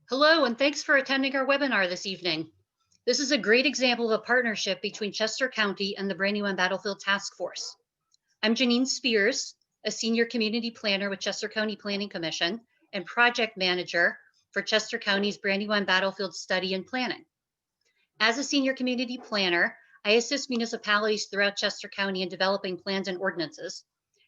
Hello, and thanks for attending our webinar this evening. This is a great example of a partnership between Chester County and the Brandywine Battlefield Task Force. I'm Janine Spears, a senior community planner with Chester County Planning Commission and project manager for Chester County's Brandywine Battlefield Study and Planning. As a senior community planner, I assist municipalities throughout Chester County in developing plans and ordinances.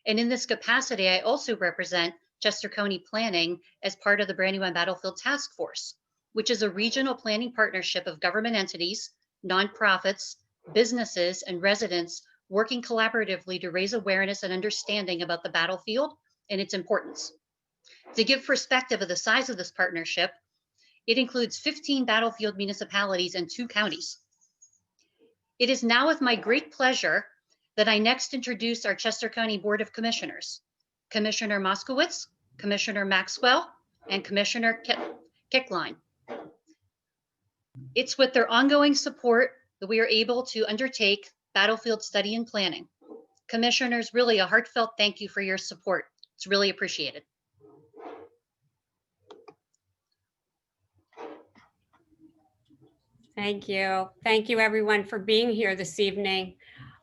And in this capacity, I also represent Chester County Planning as part of the Brandywine Battlefield Task Force, which is a regional planning partnership of government entities, nonprofits, businesses, and residents working collaboratively to raise awareness and understanding about the battlefield and its importance. To give perspective of the size of this partnership, it includes 15 battlefield municipalities and 2 counties. It is now with my great pleasure that I next introduce our Chester County Board of Commissioners, Commissioner Moskowitz, Commissioner Maxwell, and Commissioner Kickline. It's with their ongoing support that we are able to undertake battlefield study and planning. Commissioners, really a heartfelt thank you for your support. It's really appreciated. Thank you. Thank you everyone for being here this evening.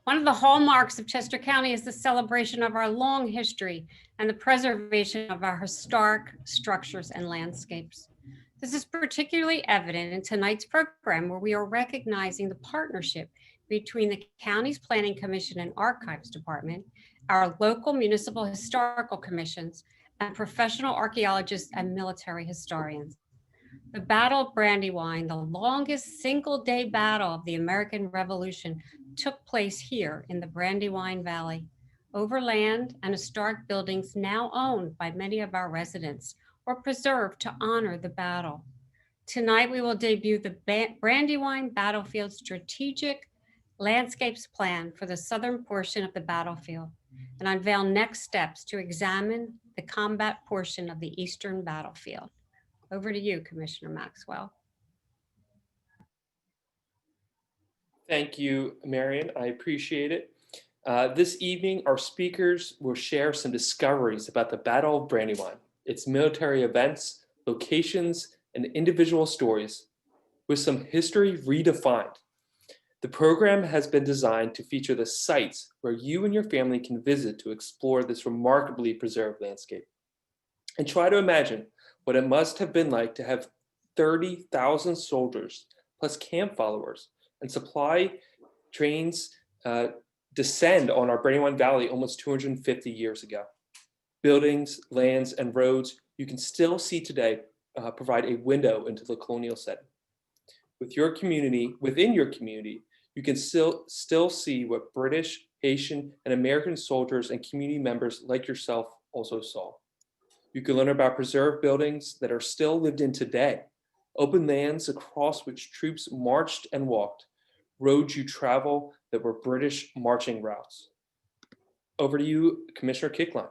One of the hallmarks of Chester County is the celebration of our long history and the preservation of our historic structures and landscapes. This is particularly evident in tonight's program, where we are recognizing the partnership between the county's Planning Commission and Archives Department, our local municipal historical commissions, and professional archaeologists and military historians. The Battle of Brandywine, the longest single-day battle of the American Revolution, took place here in the Brandywine Valley, over land and historic buildings now owned by many of our residents or preserved to honor the battle. Tonight, we will debut the Brandywine Battlefield Strategic Landscapes Plan for the southern portion of the battlefield and unveil next steps to examine the combat portion of the eastern battlefield. Over to you, Commissioner Maxwell. Thank you, Marion. I appreciate it. This evening, our speakers will share some discoveries about the Battle of Brandywine, its military events, locations, and individual stories, with some history redefined. The program has been designed to feature the sites where you and your family can visit to explore this remarkably preserved landscape. And try to imagine what it must have been like to have 30,000 soldiers plus camp followers and supply trains descend on our Brandywine Valley almost 250 years ago. Buildings, lands, and roads you can still see today provide a window into the colonial setting. Within your community, you can still see what British, Haitian, and American soldiers and community members like yourself also saw. You can learn about preserved buildings that are still lived in today, open lands across which troops marched and walked, roads you travel that were British marching routes. Over to you, Commissioner Kickline.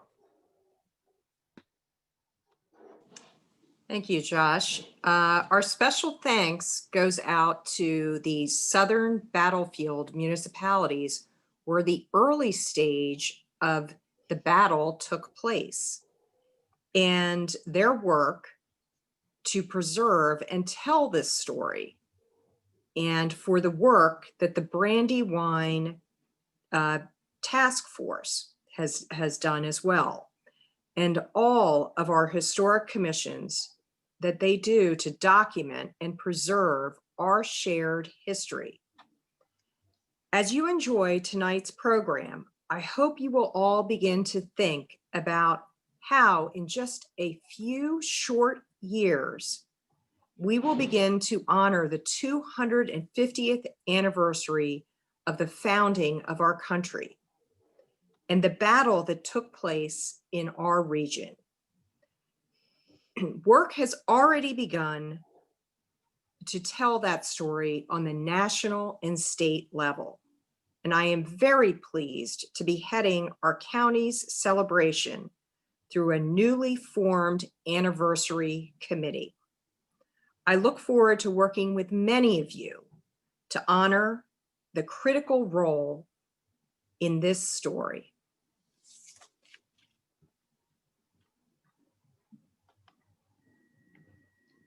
Thank you, Josh. Our special thanks goes out to the southern battlefield municipalities where the early stage of the battle took place, and their work to preserve and tell this story, and for the work that the Brandywine Task Force has done as well, and all of our historic commissions that they do to document and preserve our shared history. As you enjoy tonight's program, I hope you will all begin to think about how in just a few short years, we will begin to honor the 250th anniversary of the founding of our country and the battle that took place in our region. Work has already begun to tell that story on the national and state level. And I am very pleased to be heading our county's celebration through a newly formed anniversary committee. I look forward to working with many of you to honor the critical role in this story.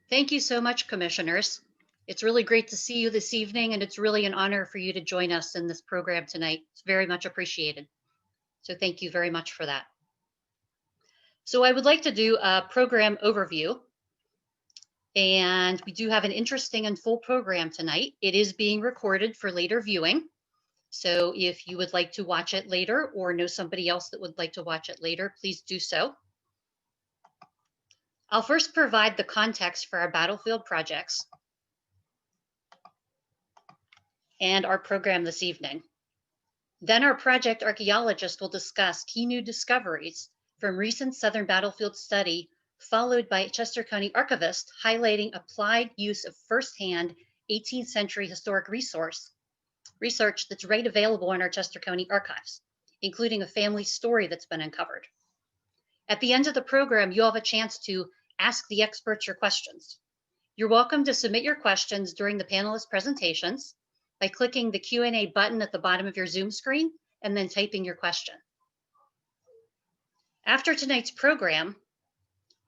Thank you so much, commissioners. It's really great to see you this evening, and it's really an honor for you to join us in this program tonight. It's very much appreciated. So thank you very much for that. So I would like to do a program overview, and we do have an interesting and full program tonight. It is being recorded for later viewing. So if you would like to watch it later or know somebody else that would like to watch it later, please do so. I'll first provide the context for our battlefield projects and our program this evening. Then our project archaeologist will discuss key new discoveries from recent Southern battlefield study, followed by Chester County archivist highlighting applied use of firsthand 18th century historic research that's right available in our Chester County archives, including a family story that's been uncovered. At the end of the program, you'll have a chance to ask the experts your questions. You're welcome to submit your questions during the panelist presentations by clicking the Q&A button at the bottom of your Zoom screen and then typing your question. After tonight's program,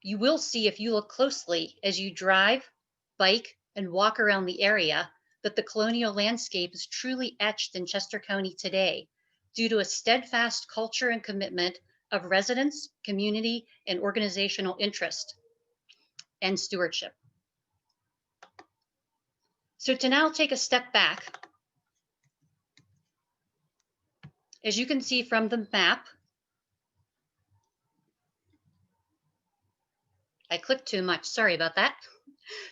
you will see, if you look closely as you drive, bike, and walk around the area, that the colonial landscape is truly etched in Chester County today due to a steadfast culture and commitment of residents, community, and organizational interest and stewardship. So to now take a step back, as you can see from the map, I clicked too much, sorry about that.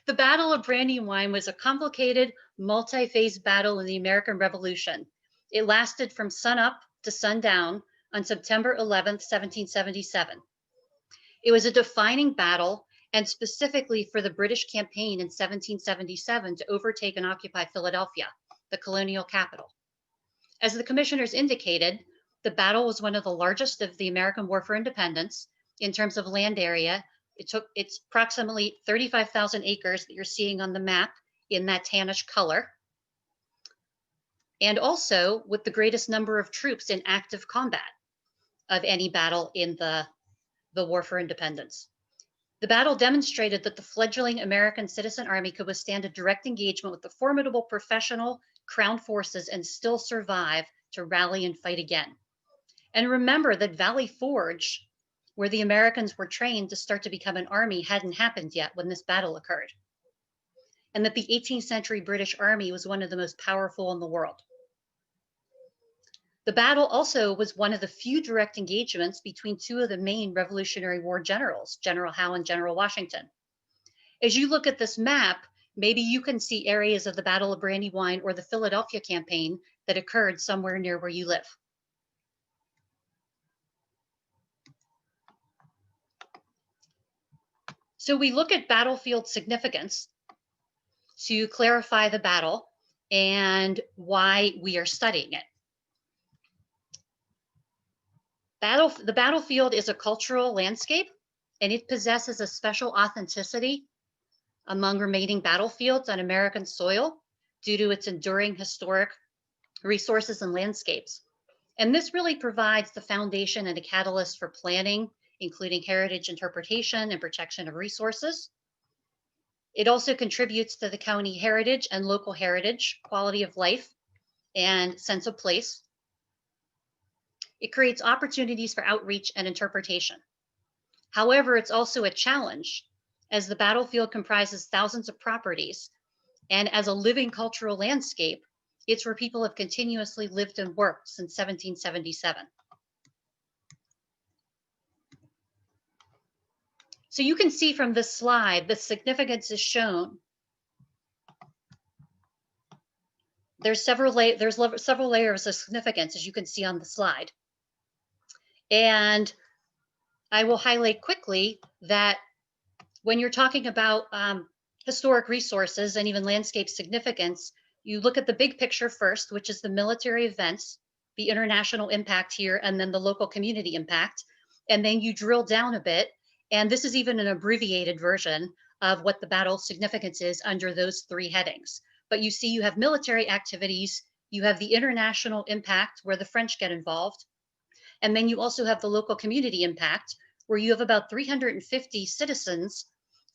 The Battle of Brandywine was a complicated, multi-phase battle in the American Revolution. It lasted from sunup to sundown on September 11th, 1777. It was a defining battle, and specifically for the British campaign in 1777 to overtake and occupy Philadelphia, the colonial capital. As the commissioners indicated, the battle was one of the largest of the American War for Independence in terms of land area. It's approximately 35,000 acres that you're seeing on the map in that tannish color, and also with the greatest number of troops in active combat of any battle in the War for Independence. The battle demonstrated that the fledgling American citizen army could withstand a direct engagement with the formidable professional Crown forces and still survive to rally and fight again. And remember that Valley Forge, where the Americans were trained to start to become an army, hadn't happened yet when this battle occurred. And that the 18th century British Army was one of the most powerful in the world. The battle also was one of the few direct engagements between two of the main Revolutionary War generals, General Howe and General Washington. As you look at this map, maybe you can see areas of the Battle of Brandywine or the Philadelphia campaign that occurred somewhere near where you live. So we look at battlefield significance to clarify the battle and why we are studying it. The battlefield is a cultural landscape, and it possesses a special authenticity among remaining battlefields on American soil due to its enduring historic resources and landscapes. And this really provides the foundation and a catalyst for planning, including heritage interpretation and protection of resources. It also contributes to the county heritage and local heritage, quality of life, and sense of place. It creates opportunities for outreach and interpretation. However, it's also a challenge, as the battlefield comprises thousands of properties, and as a living cultural landscape, it's where people have continuously lived and worked since 1777. So you can see from this slide, the significance is shown. There's several layers of significance, as you can see on the slide. And I will highlight quickly that when you're talking about historic resources and even landscape significance, you look at the big picture first, which is the military events, the international impact here, and then the local community impact. And then you drill down a bit. And this is even an abbreviated version of what the battle significance is under those three headings. But you see, you have military activities, you have the international impact where the French get involved, and then you also have the local community impact where you have about 350 citizens,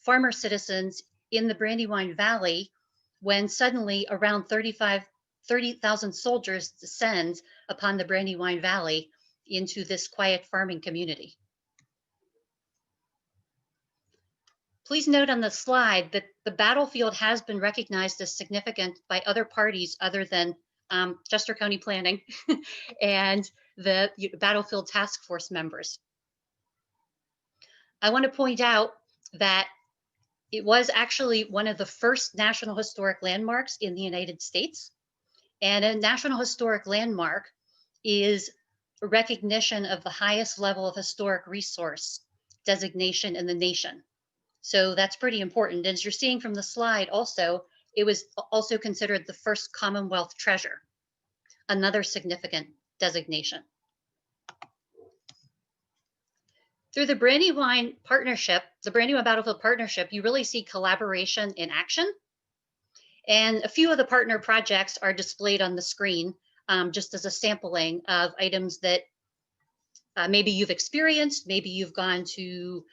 farmer citizens in the Brandywine Valley when suddenly around 30,000 soldiers descend upon the Brandywine Valley into this quiet farming community. Please note on the slide that the battlefield has been recognized as significant by other parties other than Chester County Planning and the Battlefield Task Force members. I want to point out that it was actually one of the first National Historic Landmarks in the United States. And a National Historic Landmark is a recognition of the highest level of historic resource designation in the nation. So that's pretty important. As you're seeing from the slide also, it was also considered the first Commonwealth treasure, another significant designation. Through the Brandywine partnership, the Brandywine Battlefield Partnership, you really see collaboration in action. And a few of the partner projects are displayed on the screen just as a sampling of items that maybe you've experienced, maybe you've gone to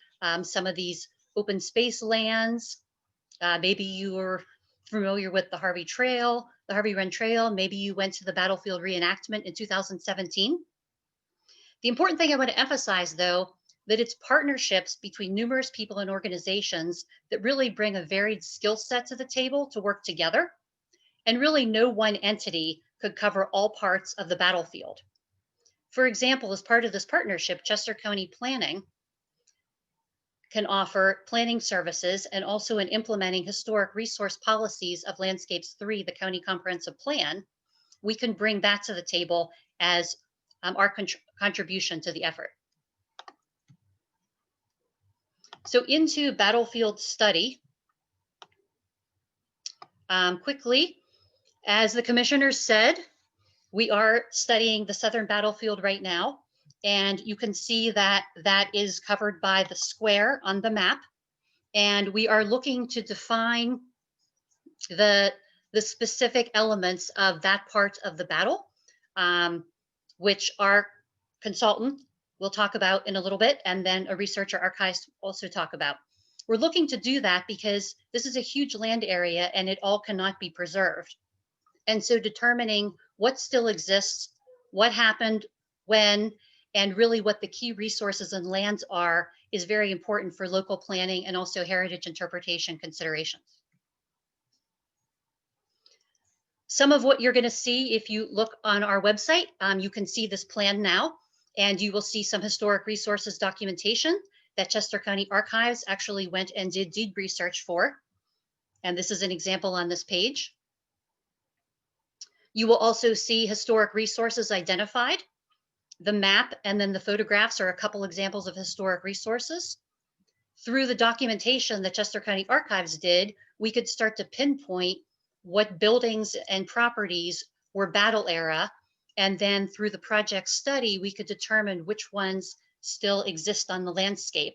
some of these open space lands, maybe you were familiar with the Harvey Trail, the Harvey Run Trail, maybe you went to the battlefield reenactment in 2017. The important thing I want to emphasize though, that it's partnerships between numerous people and organizations that really bring a varied skill set to the table to work together. And really no one entity could cover all parts of the battlefield. For example, as part of this partnership, Chester County Planning can offer planning services and also in implementing historic resource policies of Landscapes 3, the county comprehensive plan, we can bring that to the table as our contribution to the effort. So into battlefield study, quickly, as the commissioners said, we are studying the southern battlefield right now, and you can see that that is covered by the square on the map, and we are looking to define the specific elements of that part of the battle, which our consultant will talk about in a little bit, and then a researcher archives also talk about. We're looking to do that because this is a huge land area and it all cannot be preserved. And so determining what still exists, what happened when, and really what the key resources and lands are is very important for local planning and also heritage interpretation considerations. Some of what you're going to see if you look on our website, you can see this plan now. And you will see some historic resources documentation that Chester County Archives actually went and did deed research for. And this is an example on this page. You will also see historic resources identified. The map and then the photographs are a couple examples of historic resources. Through the documentation that Chester County Archives did, we could start to pinpoint what buildings and properties were battle era. And then through the project study, we could determine which ones still exist on the landscape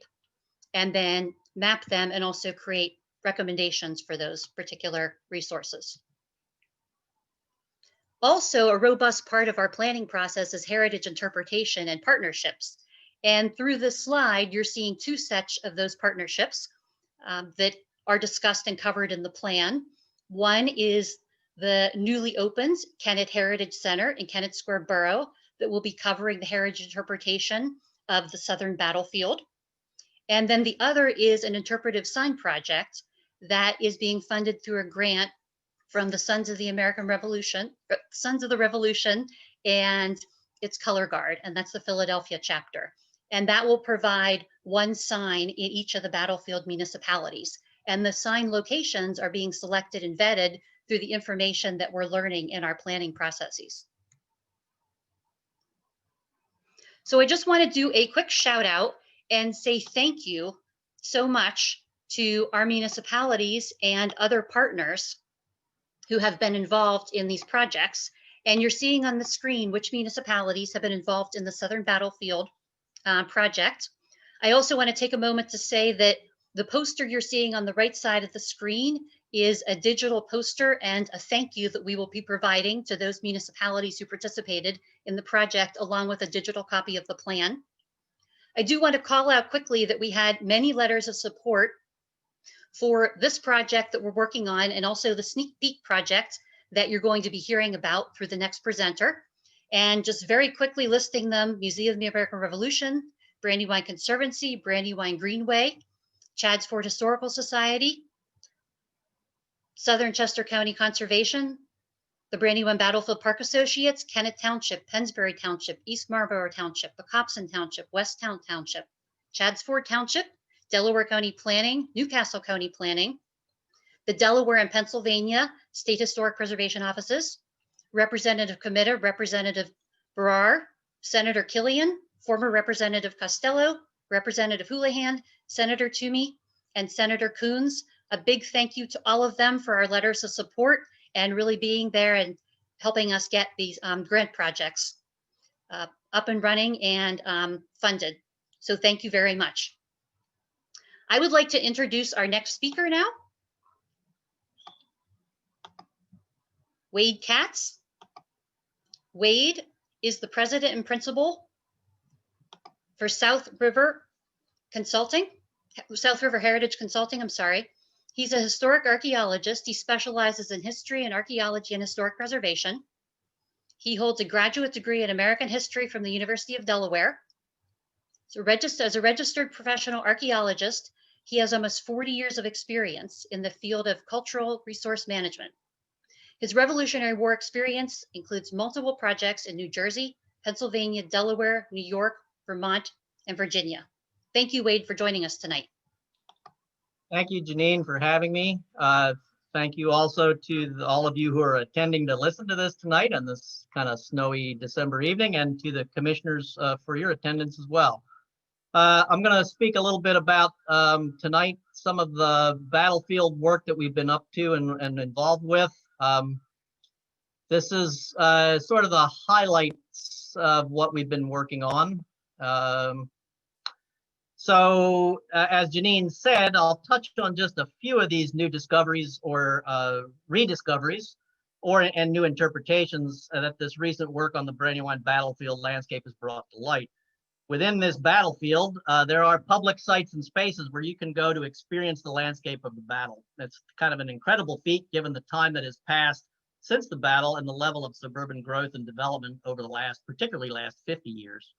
and then map them and also create recommendations for those particular resources. Also, a robust part of our planning process is heritage interpretation and partnerships. And through this slide, you're seeing two sets of those partnerships that are discussed and covered in the plan. One is the newly opened Kennett Heritage Center in Kennett Square Borough that will be covering the heritage interpretation of the southern battlefield. And then the other is an interpretive sign project that is being funded through a grant from the Sons of the American Revolution, Sons of the Revolution, and its color guard, and that's the Philadelphia chapter. And that will provide one sign in each of the battlefield municipalities. And the sign locations are being selected and vetted through the information that we're learning in our planning processes. So I just want to do a quick shout out and say thank you so much to our municipalities and other partners who have been involved in these projects. And you're seeing on the screen which municipalities have been involved in the Southern Battlefield project. I also want to take a moment to say that the poster you're seeing on the right side of the screen is a digital poster and a thank you that we will be providing to those municipalities who participated in the project, along with a digital copy of the plan. I do want to call out quickly that we had many letters of support for this project that we're working on, and also the sneak peek project that you're going to be hearing about through the next presenter. And just very quickly listing them: Museum of the American Revolution, Brandywine Conservancy, Brandywine Greenway, Chadds Ford Historical Society, Southern Chester County Conservation, the Brandywine Battlefield Park Associates, Kennett Township, Pennsbury Township, East Marlborough Township, Bacopson Township, Westtown Township, Chadds Ford Township, Delaware County Planning, Newcastle County Planning, the Delaware and Pennsylvania State Historic Preservation Offices, Representative Committa, Representative Barrar, Senator Killian, former Representative Costello, Representative Houlihan, Senator Toomey, and Senator Coons. A big thank you to all of them for our letters of support and really being there and helping us get these grant projects up and running and funded. So thank you very much. I would like to introduce our next speaker now. Wade Katz. Wade is the president and principal for South River Heritage Consulting, I'm sorry. He's a historic archaeologist. He specializes in history and archaeology and historic preservation. He holds a graduate degree in American history from the University of Delaware. So as a registered professional archaeologist, he has almost 40 years of experience in the field of cultural resource management. His Revolutionary War experience includes multiple projects in New Jersey, Pennsylvania, Delaware, New York, Vermont, and Virginia. Thank you, Wade, for joining us tonight. Thank you, Janine, for having me. Thank you also to all of you who are attending to listen to this tonight on this kind of snowy December evening, and to the commissioners for your attendance as well. I'm going to speak a little bit about tonight some of the battlefield work that we've been up to and involved with. This is sort of the highlights of what we've been working on. So as Janine said, I'll touch on just a few of these new discoveries or rediscoveries and new interpretations that this recent work on the Brandywine Battlefield landscape has brought to light. Within this battlefield, there are public sites and spaces where you can go to experience the landscape of the battle. It's kind of an incredible feat given the time that has passed since the battle and the level of suburban growth and development over the particularly last 50 years.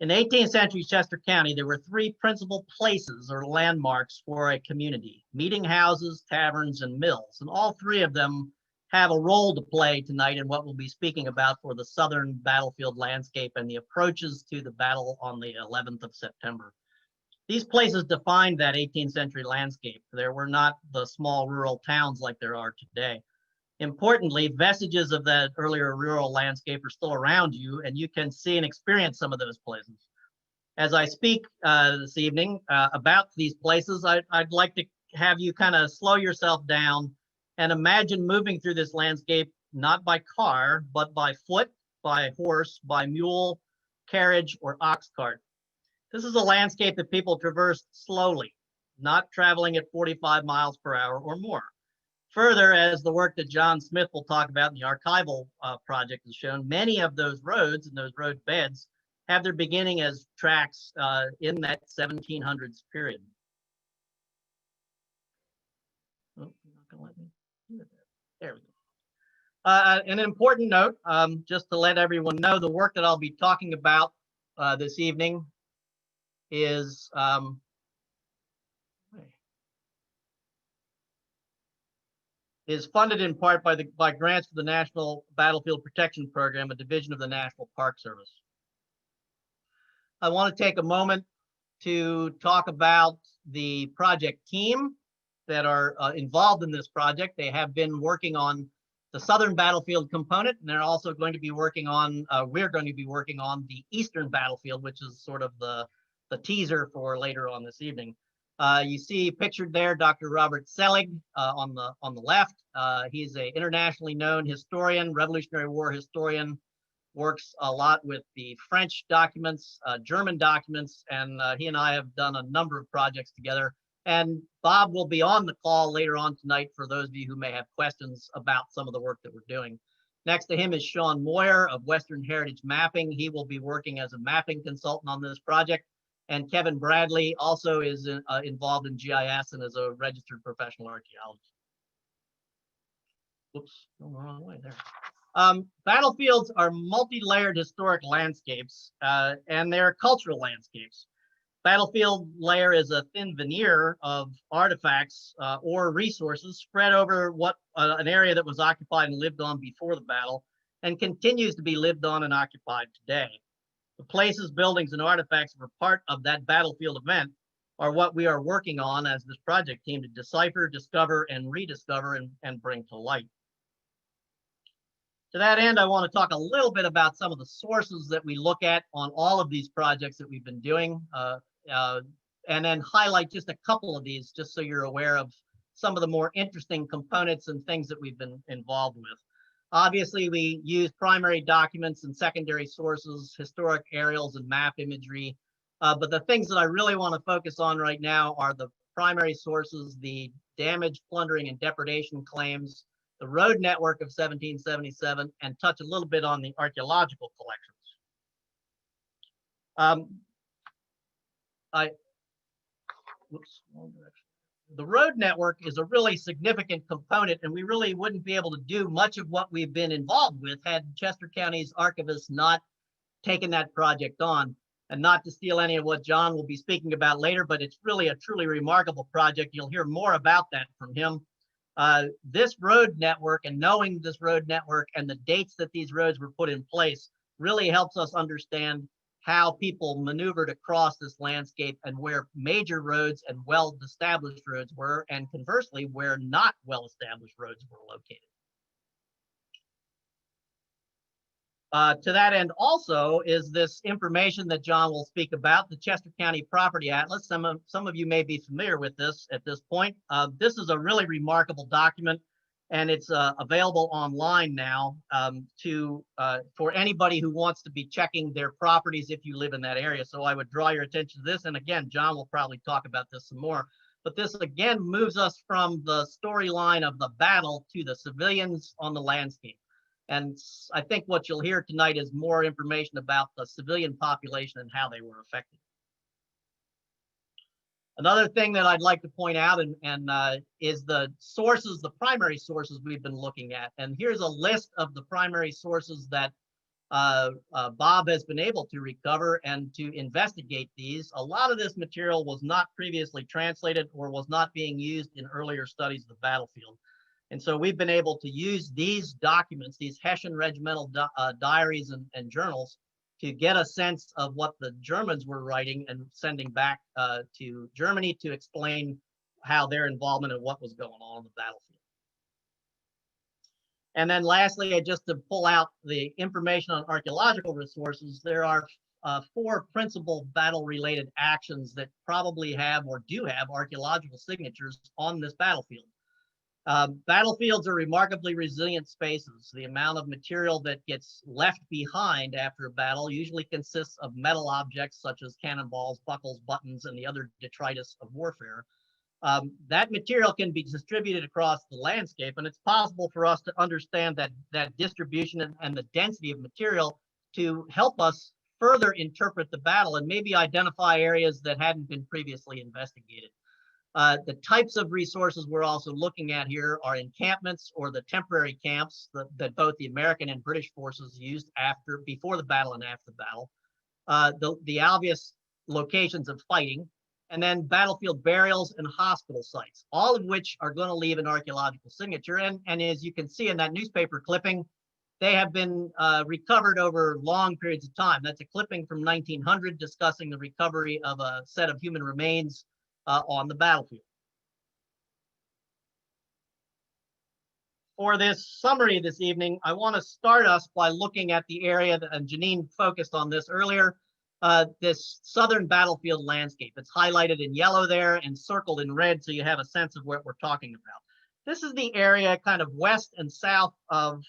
In 18th century Chester County, there were three principal places or landmarks for a community: meeting houses, taverns, and mills. And all three of them have a role to play tonight in what we'll be speaking about for the southern battlefield landscape and the approaches to the battle on the 11th of September. These places defined that 18th century landscape. There were not the small rural towns like there are today. Importantly, vestiges of that earlier rural landscape are still around you, and you can see and experience some of those places. As I speak this evening about these places, I'd like to have you kind of slow yourself down and imagine moving through this landscape, not by car, but by foot, by horse, by mule, carriage, or ox cart. This is a landscape that people traverse slowly, not traveling at 45 miles per hour or more. Further, as the work that John Smith will talk about in the archival project has shown, many of those roads and those road beds have their beginning as tracks in that 1700s period. Oh, you're not gonna let me do it there. There we go. An important note, just to let everyone know, the work that I'll be talking about this evening is funded in part by grants to the National Battlefield Protection Program, a division of the National Park Service. I want to take a moment to talk about the project team that are involved in this project. They have been working on the southern battlefield component, and they're also going to be working on, we're going to be working on the eastern battlefield, which is sort of the teaser for later on this evening. You see pictured there Dr. Robert Selig on the left. He's an internationally known historian, Revolutionary War historian, works a lot with the French documents, German documents, and he and I have done a number of projects together. And Bob will be on the call later on tonight for those of you who may have questions about some of the work that we're doing. Next to him is Sean Moyer of Western Heritage Mapping. He will be working as a mapping consultant on this project. And Kevin Bradley also is involved in GIS and is a registered professional archaeologist. Whoops, going the wrong way there. Battlefields are multi-layered historic landscapes, and they're cultural landscapes. Battlefield layer is a thin veneer of artifacts or resources spread over an area that was occupied and lived on before the battle and continues to be lived on and occupied today. The places, buildings, and artifacts that were part of that battlefield event are what we are working on as this project team to decipher, discover, and rediscover and bring to light. To that end, I want to talk a little bit about some of the sources that we look at on all of these projects that we've been doing, and then highlight just a couple of these just so you're aware of some of the more interesting components and things that we've been involved with. Obviously, we use primary documents and secondary sources, historic aerials and map imagery. But the things that I really want to focus on right now are the primary sources, the damage, plundering, and depredation claims, the road network of 1777, and touch a little bit on the archaeological collections. The road network is a really significant component, and we really wouldn't be able to do much of what we've been involved with had Chester County's archivists not taken that project on. And not to steal any of what John will be speaking about later, but it's really a truly remarkable project. You'll hear more about that from him. This road network and knowing this road network and the dates that these roads were put in place really helps us understand how people maneuvered across this landscape and where major roads and well-established roads were, and conversely, where not well-established roads were located. To that end also is this information that John will speak about, the Chester County Property Atlas. Some of you may be familiar with this at this point. This is a really remarkable document, and it's available online now for anybody who wants to be checking their properties if you live in that area. So I would draw your attention to this. And again, John will probably talk about this some more. But this again moves us from the storyline of the battle to the civilians on the landscape. And I think what you'll hear tonight is more information about the civilian population and how they were affected. Another thing that I'd like to point out is the sources, the primary sources we've been looking at. And here's a list of the primary sources that Bob has been able to recover and to investigate these. A lot of this material was not previously translated or was not being used in earlier studies of the battlefield. And so we've been able to use these documents, these Hessian regimental diaries and journals, to get a sense of what the Germans were writing and sending back to Germany to explain how their involvement and what was going on the battlefield. And then lastly, just to pull out the information on archaeological resources, there are 4 principal battle-related actions that probably have or do have archaeological signatures on this battlefield. Battlefields are remarkably resilient spaces. The amount of material that gets left behind after a battle usually consists of metal objects such as cannonballs, buckles, buttons, and the other detritus of warfare. That material can be distributed across the landscape, and it's possible for us to understand that distribution and the density of material to help us further interpret the battle and maybe identify areas that hadn't been previously investigated. The types of resources we're also looking at here are encampments or the temporary camps that both the American and British forces used before the battle and after the battle. The obvious locations of fighting, and then battlefield burials and hospital sites, all of which are going to leave an archaeological signature. And as you can see in that newspaper clipping, they have been recovered over long periods of time. That's a clipping from 1900 discussing the recovery of a set of human remains on the battlefield. For this summary this evening, I want to start us by looking at the area that, and Janine focused on this earlier, this southern battlefield landscape. It's highlighted in yellow there and circled in red so you have a sense of what we're talking about. This is the area kind of west and south of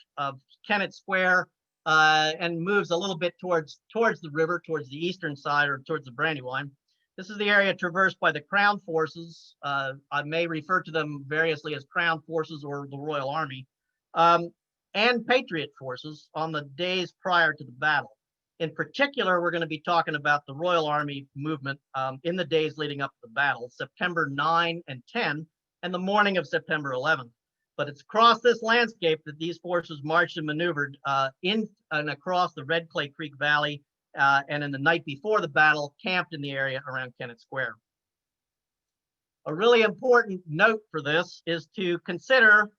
Kennett Square and moves a little bit towards the river, towards the eastern side or towards the Brandywine. This is the area traversed by the Crown Forces. I may refer to them variously as Crown Forces or the Royal Army, and Patriot Forces on the days prior to the battle. In particular, we're going to be talking about the Royal Army movement in the days leading up to the battle, September 9 and 10, and the morning of September 11th. But it's across this landscape that these forces marched and maneuvered in and across the Red Clay Creek Valley, and in the night before the battle, camped in the area around Kennett Square. A really important note for this is to consider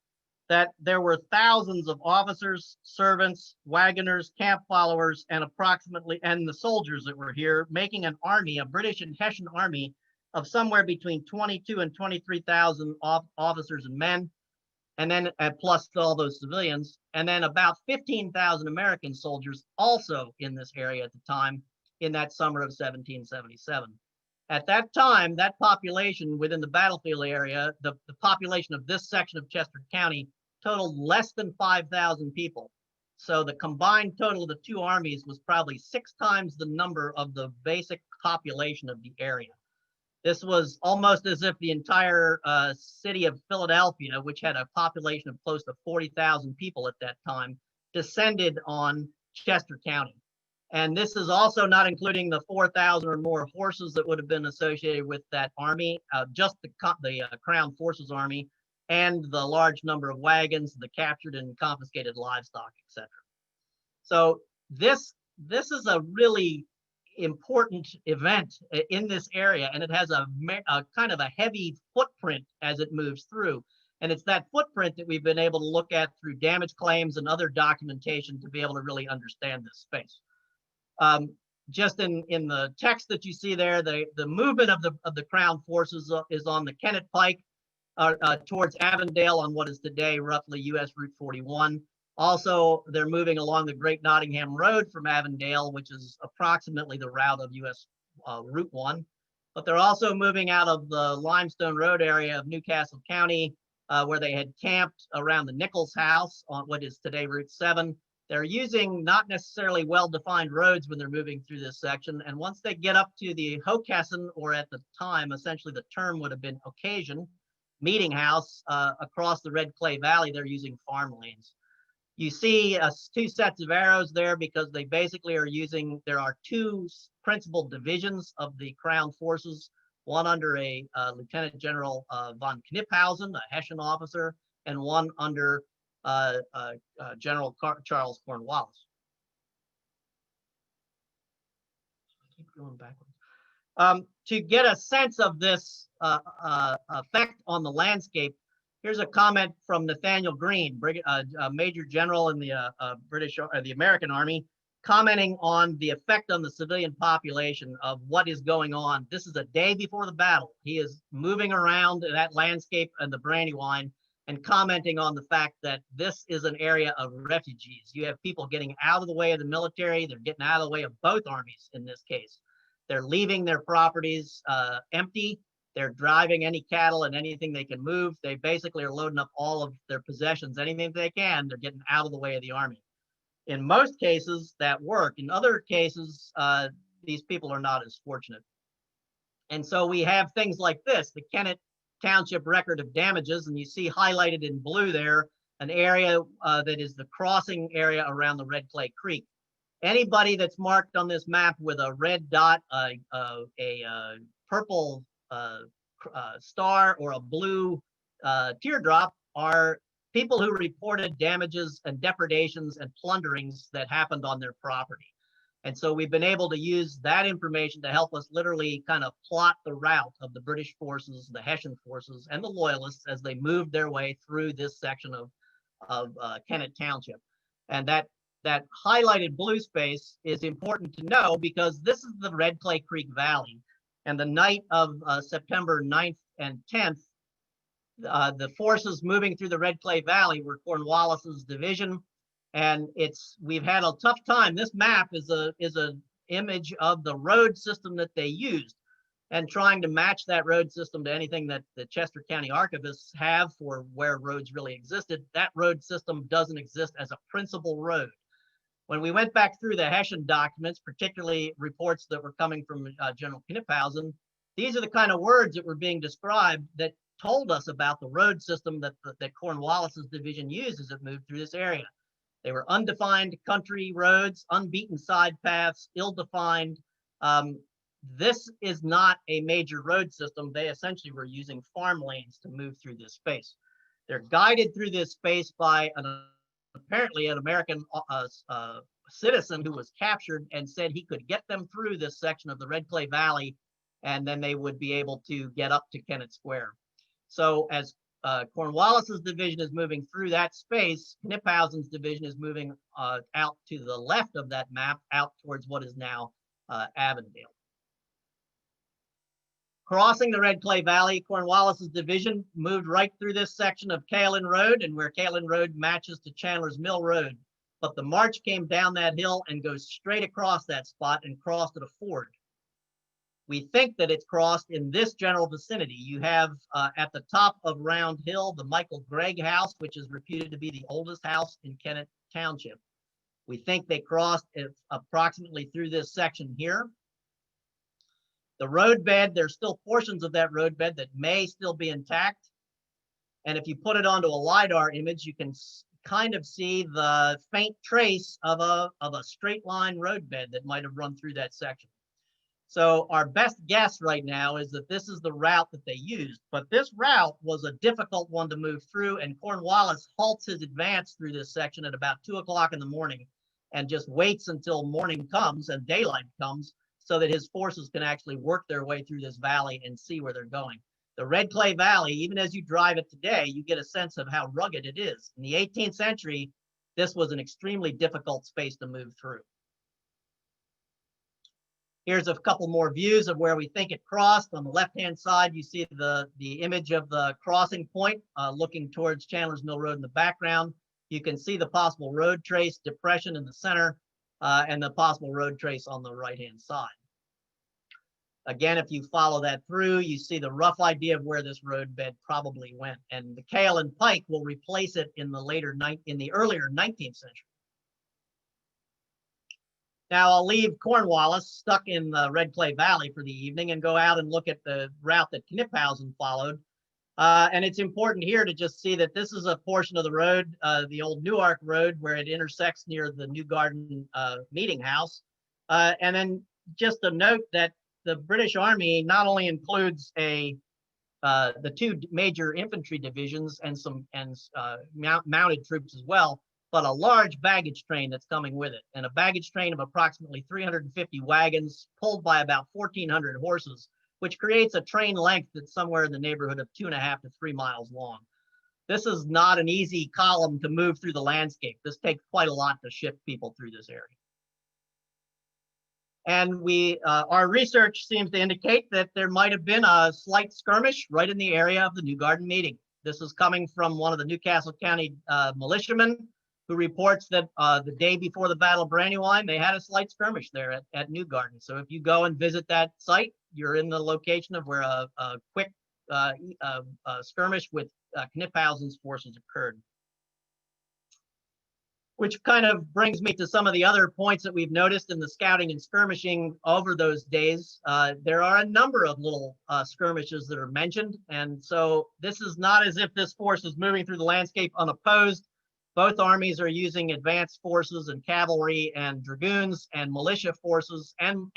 that there were thousands of officers, servants, wagoners, camp followers, and the soldiers that were here, making an army, a British and Hessian army of somewhere between 22 and 23,000 officers and men, and then plus all those civilians, and then about 15,000 American soldiers also in this area at the time in that summer of 1777. At that time, that population within the battlefield area, the population of this section of Chester County totaled less than 5,000 people. So the combined total of the two armies was probably 6 times the number of the basic population of the area. This was almost as if the entire city of Philadelphia, which had a population of close to 40,000 people at that time, descended on Chester County. And this is also not including the 4,000 or more horses that would have been associated with that army, just the Crown Forces Army, and the large number of wagons, the captured and confiscated livestock, etc. So this is a really important event in this area, and it has a kind of a heavy footprint as it moves through. And it's that footprint that we've been able to look at through damage claims and other documentation to be able to really understand this space. Just in the text that you see there, the movement of the Crown forces is on the Kennett Pike towards Avondale on what is today roughly US Route 41. Also, they're moving along the Great Nottingham Road from Avondale, which is approximately the route of US Route 1. But they're also moving out of the Limestone Road area of Newcastle County, where they had camped around the Nichols House on what is today Route 7. They're using not necessarily well-defined roads when they're moving through this section. And once they get up to the Hockessin, or at the time, essentially the term would have been Occasion, Meeting House, across the Red Clay Valley, they're using farm lanes. You see 2 sets of arrows there because they basically are using, there are 2 principal divisions of the Crown forces, one under a Lieutenant General von Knyphausen, a Hessian officer, and one under General Charles Cornwallis. Keep going backwards. To get a sense of this effect on the landscape, here's a comment from Nathaniel Greene, Major General in the the American Army, commenting on the effect on the civilian population of what is going on. This is a day before the battle. He is moving around that landscape and the Brandywine and commenting on the fact that this is an area of refugees. You have people getting out of the way of the military. They're getting out of the way of both armies in this case. They're leaving their properties empty. They're driving any cattle and anything they can move. They basically are loading up all of their possessions, anything they can. They're getting out of the way of the army. In most cases, that worked. In other cases, these people are not as fortunate. And so we have things like this, the Kennett Township record of damages, and you see highlighted in blue there an area that is the crossing area around the Red Clay Creek. Anybody that's marked on this map with a red dot, a purple star, or a blue teardrop are people who reported damages and depredations and plunderings that happened on their property. And so we've been able to use that information to help us literally kind of plot the route of the British forces, the Hessian forces, and the Loyalists as they moved their way through this section of Kennett Township. And that highlighted blue space is important to know because this is the Red Clay Creek Valley. And the night of September 9th and 10th, the forces moving through the Red Clay Valley were Cornwallis's division. And we've had a tough time. This map is an image of the road system that they used, and trying to match that road system to anything that the Chester County archivists have for where roads really existed. That road system doesn't exist as a principal road. When we went back through the Hessian documents, particularly reports that were coming from General Knyphausen, these are the kind of words that were being described that told us about the road system that Cornwallis's division used as it moved through this area. They were undefined country roads, unbeaten side paths, ill-defined. This is not a major road system. They essentially were using farm lanes to move through this space. They're guided through this space by apparently an American citizen who was captured and said he could get them through this section of the Red Clay Valley, and then they would be able to get up to Kennett Square. So as Cornwallis's division is moving through that space, Knyphausen's division is moving out to the left of that map, out towards what is now Avondale. Crossing the Red Clay Valley, Cornwallis's division moved right through this section of Kaelin Road, and where Kaelin Road matches to Chandler's Mill Road. But the march came down that hill and goes straight across that spot and crossed at a ford. We think that it's crossed in this general vicinity. You have at the top of Round Hill, the Michael Gregg House, which is reputed to be the oldest house in Kennett Township. We think they crossed approximately through this section here. The roadbed, there's still portions of that roadbed that may still be intact. And if you put it onto a LiDAR image, you can kind of see the faint trace of a straight line roadbed that might have run through that section. So our best guess right now is that this is the route that they used, but this route was a difficult one to move through, and Cornwallis halts his advance through this section at about 2 o'clock in the morning and just waits until morning comes and daylight comes so that his forces can actually work their way through this valley and see where they're going. The Red Clay Valley, even as you drive it today, you get a sense of how rugged it is. In the 18th century, this was an extremely difficult space to move through. Here's a couple more views of where we think it crossed. On the left-hand side, you see the image of the crossing point looking towards Chandler's Mill Road in the background. You can see the possible road trace depression in the center and the possible road trace on the right-hand side. Again, if you follow that through, you see the rough idea of where this roadbed probably went, and the Kaelin Pike will replace it in the earlier 19th century. Now I'll leave Cornwallis stuck in the Red Clay Valley for the evening and go out and look at the route that Knyphausen followed. And it's important here to just see that this is a portion of the road, the old Newark Road, where it intersects near the New Garden Meeting House. And then just a note that the British Army not only includes the two major infantry divisions and some mounted troops as well, but a large baggage train that's coming with it, and a baggage train of approximately 350 wagons pulled by about 1,400 horses, which creates a train length that's somewhere in the neighborhood of 2.5 to 3 miles long. This is not an easy column to move through the landscape. This takes quite a lot to ship people through this area. And our research seems to indicate that there might have been a slight skirmish right in the area of the New Garden meeting. This is coming from one of the Newcastle County militiamen who reports that the day before the Battle of Brandywine, they had a slight skirmish there at New Garden. So if you go and visit that site, you're in the location of where a quick skirmish with Knyphausen's forces occurred. Which kind of brings me to some of the other points that we've noticed in the scouting and skirmishing over those days. There are a number of little skirmishes that are mentioned. And so this is not as if this force is moving through the landscape unopposed. Both armies are using advanced forces and cavalry and dragoons and militia forces and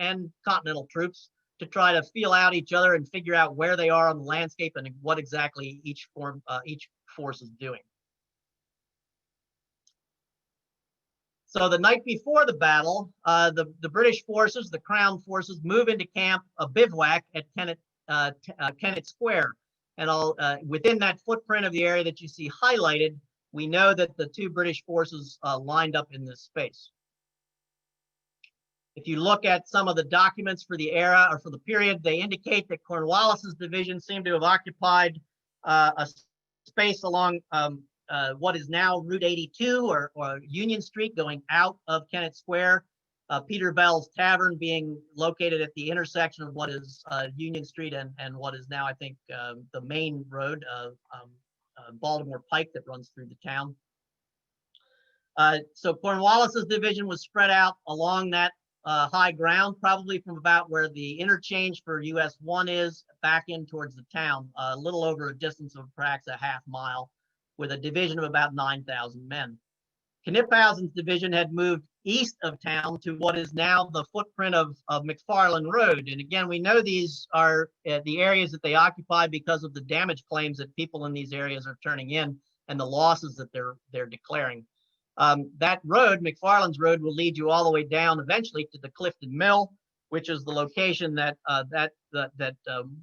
continental troops to try to feel out each other and figure out where they are on the landscape and what exactly each force is doing. So the night before the battle, the British forces, the Crown forces, move into camp, a bivouac at Kennett Square. And within that footprint of the area that you see highlighted, we know that the two British forces lined up in this space. If you look at some of the documents for the era or for the period, they indicate that Cornwallis's division seemed to have occupied a space along what is now Route 82 or Union Street going out of Kennett Square. Peter Bell's Tavern being located at the intersection of what is Union Street and what is now, I think, the main road of Baltimore Pike that runs through the town. So Cornwallis's division was spread out along that high ground, probably from about where the interchange for US 1 is back in towards the town, a little over a distance of perhaps a half mile, with a division of about 9,000 men. Knyphausen's division had moved east of town to what is now the footprint of McFarland Road. And again, we know these are the areas that they occupy because of the damage claims that people in these areas are turning in and the losses that they're declaring. That road, McFarland's Road, will lead you all the way down eventually to the Clifton Mill, which is the location that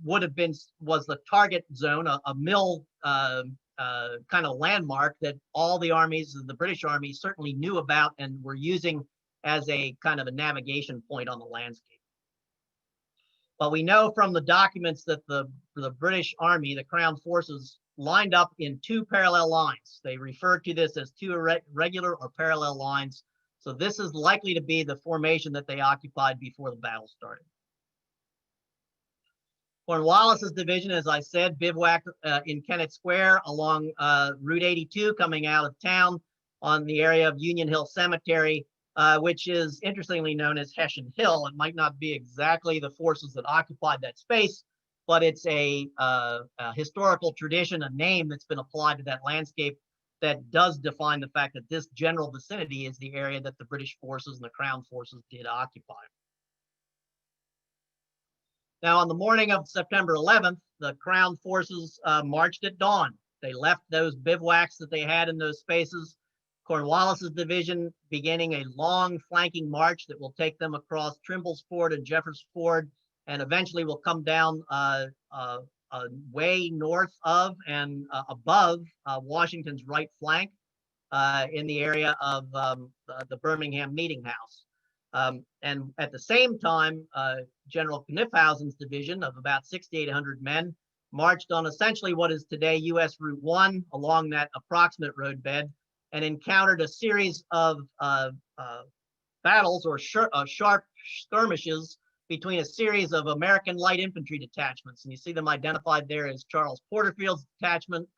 would have been was the target zone, a mill kind of landmark that all the armies, the British Army, certainly knew about and were using as a kind of a navigation point on the landscape. But we know from the documents that the British Army, the Crown Forces, lined up in two parallel lines. They refer to this as two regular or parallel lines. So this is likely to be the formation that they occupied before the battle started. Cornwallis's division, as I said, bivouacked in Kennett Square along Route 82 coming out of town on the area of Union Hill Cemetery, which is interestingly known as Hessian Hill. It might not be exactly the forces that occupied that space, but it's a historical tradition, a name that's been applied to that landscape that does define the fact that this general vicinity is the area that the British forces and the Crown forces did occupy. Now, on the morning of September 11th, the Crown forces marched at dawn. They left those bivouacs that they had in those spaces. Cornwallis's division beginning a long flanking march that will take them across Trimble's Ford and Jeffers Ford, and eventually will come down way north of and above Washington's right flank in the area of the Birmingham Meeting House. And at the same time, General Knyphausen's division of about 6,800 men marched on essentially what is today US Route 1 along that approximate roadbed and encountered a series of battles or sharp skirmishes between a series of American light infantry detachments. And you see them identified there as Charles Porterfield's detachment,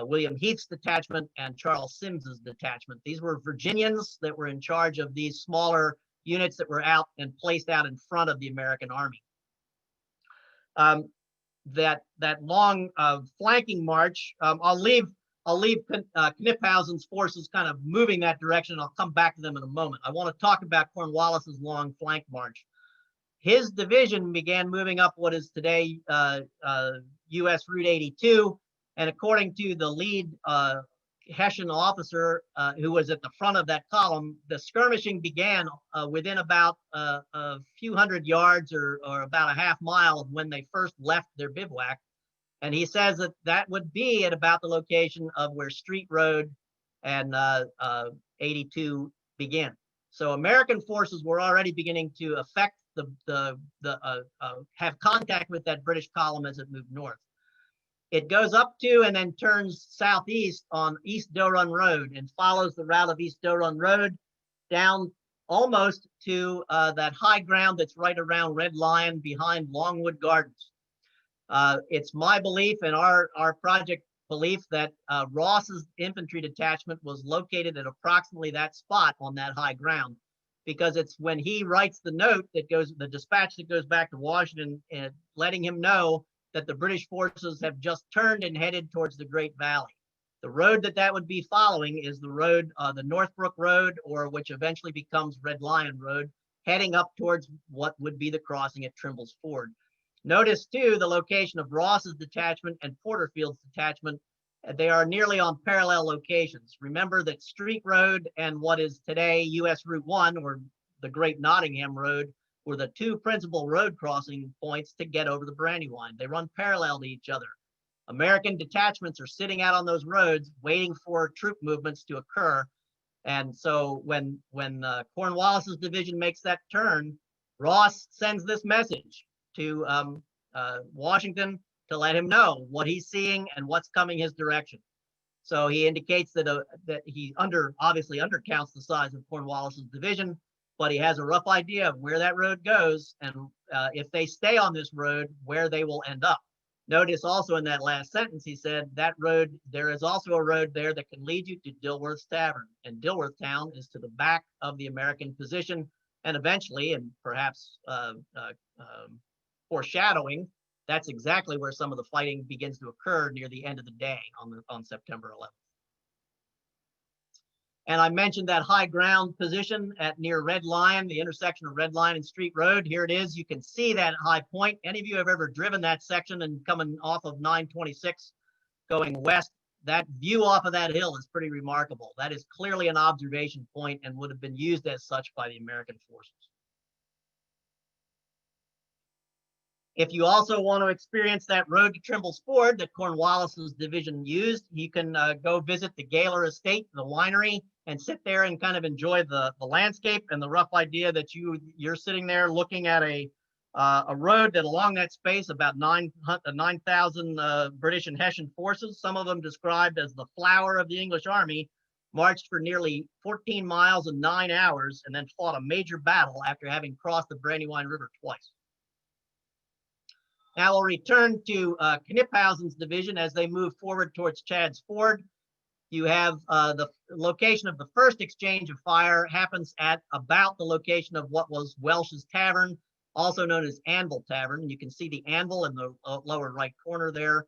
William Heath's detachment, and Charles Sims's detachment. These were Virginians that were in charge of these smaller units that were out and placed out in front of the American Army. That long flanking march, I'll leave Knyphausen's forces kind of moving that direction. I'll come back to them in a moment. I want to talk about Cornwallis's long flank march. His division began moving up what is today US Route 82. And according to the lead Hessian officer who was at the front of that column, the skirmishing began within about a few hundred yards or about a half mile of when they first left their bivouac. And he says that that would be at about the location of where Street Road and 82 begin. So American forces were already beginning to affect have contact with that British column as it moved north. It goes up to and then turns southeast on East Doe Run Road and follows the route of East Doe Run Road down almost to that high ground that's right around Red Lion behind Longwood Gardens. It's my belief and our project belief that Ross's infantry detachment was located at approximately that spot on that high ground, because it's when he writes the note that goes, the dispatch that goes back to Washington and letting him know that the British forces have just turned and headed towards the Great Valley. The road that would be following is the road, the Northbrook Road, or which eventually becomes Red Lion Road, heading up towards what would be the crossing at Trimble's Ford. Notice too, the location of Ross's detachment and Porterfield's detachment, they are nearly on parallel locations. Remember that Street Road and what is today US Route 1, or the Great Nottingham Road, were the two principal road crossing points to get over the Brandywine. They run parallel to each other. American detachments are sitting out on those roads waiting for troop movements to occur. And so when Cornwallis's division makes that turn, Ross sends this message to Washington to let him know what he's seeing and what's coming his direction. So he indicates that he obviously undercounts the size of Cornwallis's division, but he has a rough idea of where that road goes and if they stay on this road, where they will end up. Notice also in that last sentence, he said that road, there is also a road there that can lead you to Dilworth's Tavern, and Dilworth Town is to the back of the American position, and eventually, and perhaps foreshadowing, that's exactly where some of the fighting begins to occur near the end of the day on September 11th. And I mentioned that high ground position at near Red Lion, the intersection of Red Lion and Street Road. Here it is. You can see that high point. Any of you have ever driven that section and coming off of 926 going west? That view off of that hill is pretty remarkable. That is clearly an observation point and would have been used as such by the American forces. If you also want to experience that road to Trimble's Ford that Cornwallis's division used, you can go visit the Gaylor Estate, the winery, and sit there and kind of enjoy the landscape and the rough idea that you're sitting there looking at a road that along that space about 9,000 British and Hessian forces, some of them described as the flower of the English army, marched for nearly 14 miles in 9 hours and then fought a major battle after having crossed the Brandywine River twice. Now we'll return to Knyphausen's division as they move forward towards Chad's Ford. You have the location of the first exchange of fire happens at about the location of what was Welch's Tavern, also known as Anvil Tavern. You can see the anvil in the lower right corner there.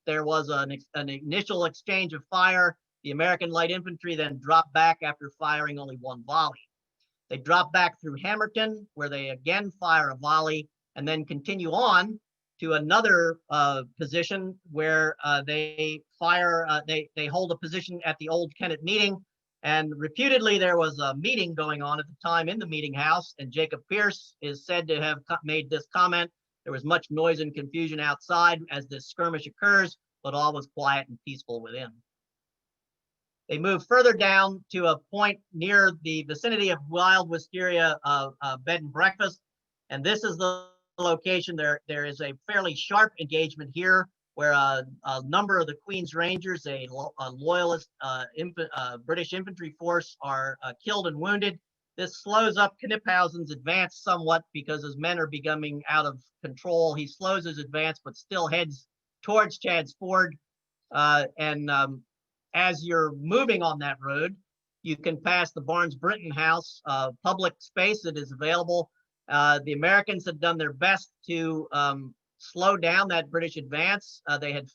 There was an initial exchange of fire. The American light infantry then dropped back after firing only one volley. They drop back through Hammerton, where they again fire a volley, and then continue on to another position where they hold a position at the old Kennett meeting. And reputedly, there was a meeting going on at the time in the meeting house, and Jacob Pierce is said to have made this comment. There was much noise and confusion outside as this skirmish occurs, but all was quiet and peaceful within. They move further down to a point near the vicinity of Wild Wisteria Bed and Breakfast, and this is the location. There is a fairly sharp engagement here where a number of the Queen's Rangers, a loyalist British infantry force, are killed and wounded. This slows up Knyphausen's advance somewhat because his men are becoming out of control. He slows his advance, but still heads towards Chad's Ford. As you're moving on that road, you can pass the Barnes Brinton House, public space that is available. The Americans had done their best to slow down that British advance. They had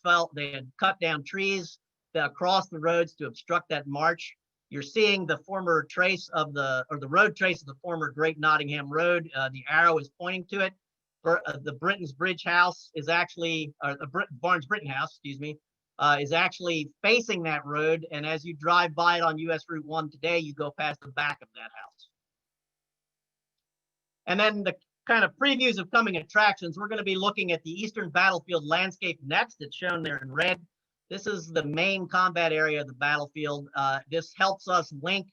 cut down trees across the roads to obstruct that march. You're seeing the former trace of the road trace of the former Great Nottingham Road. The arrow is pointing to it. The Brinton's Bridge House is actually, Barnes Brinton House, excuse me, is actually facing that road. And as you drive by it on US Route 1 today, you go past the back of that house. And then the kind of previews of coming attractions, we're going to be looking at the Eastern Battlefield landscape next. It's shown there in red. This is the main combat area of the battlefield. This helps us link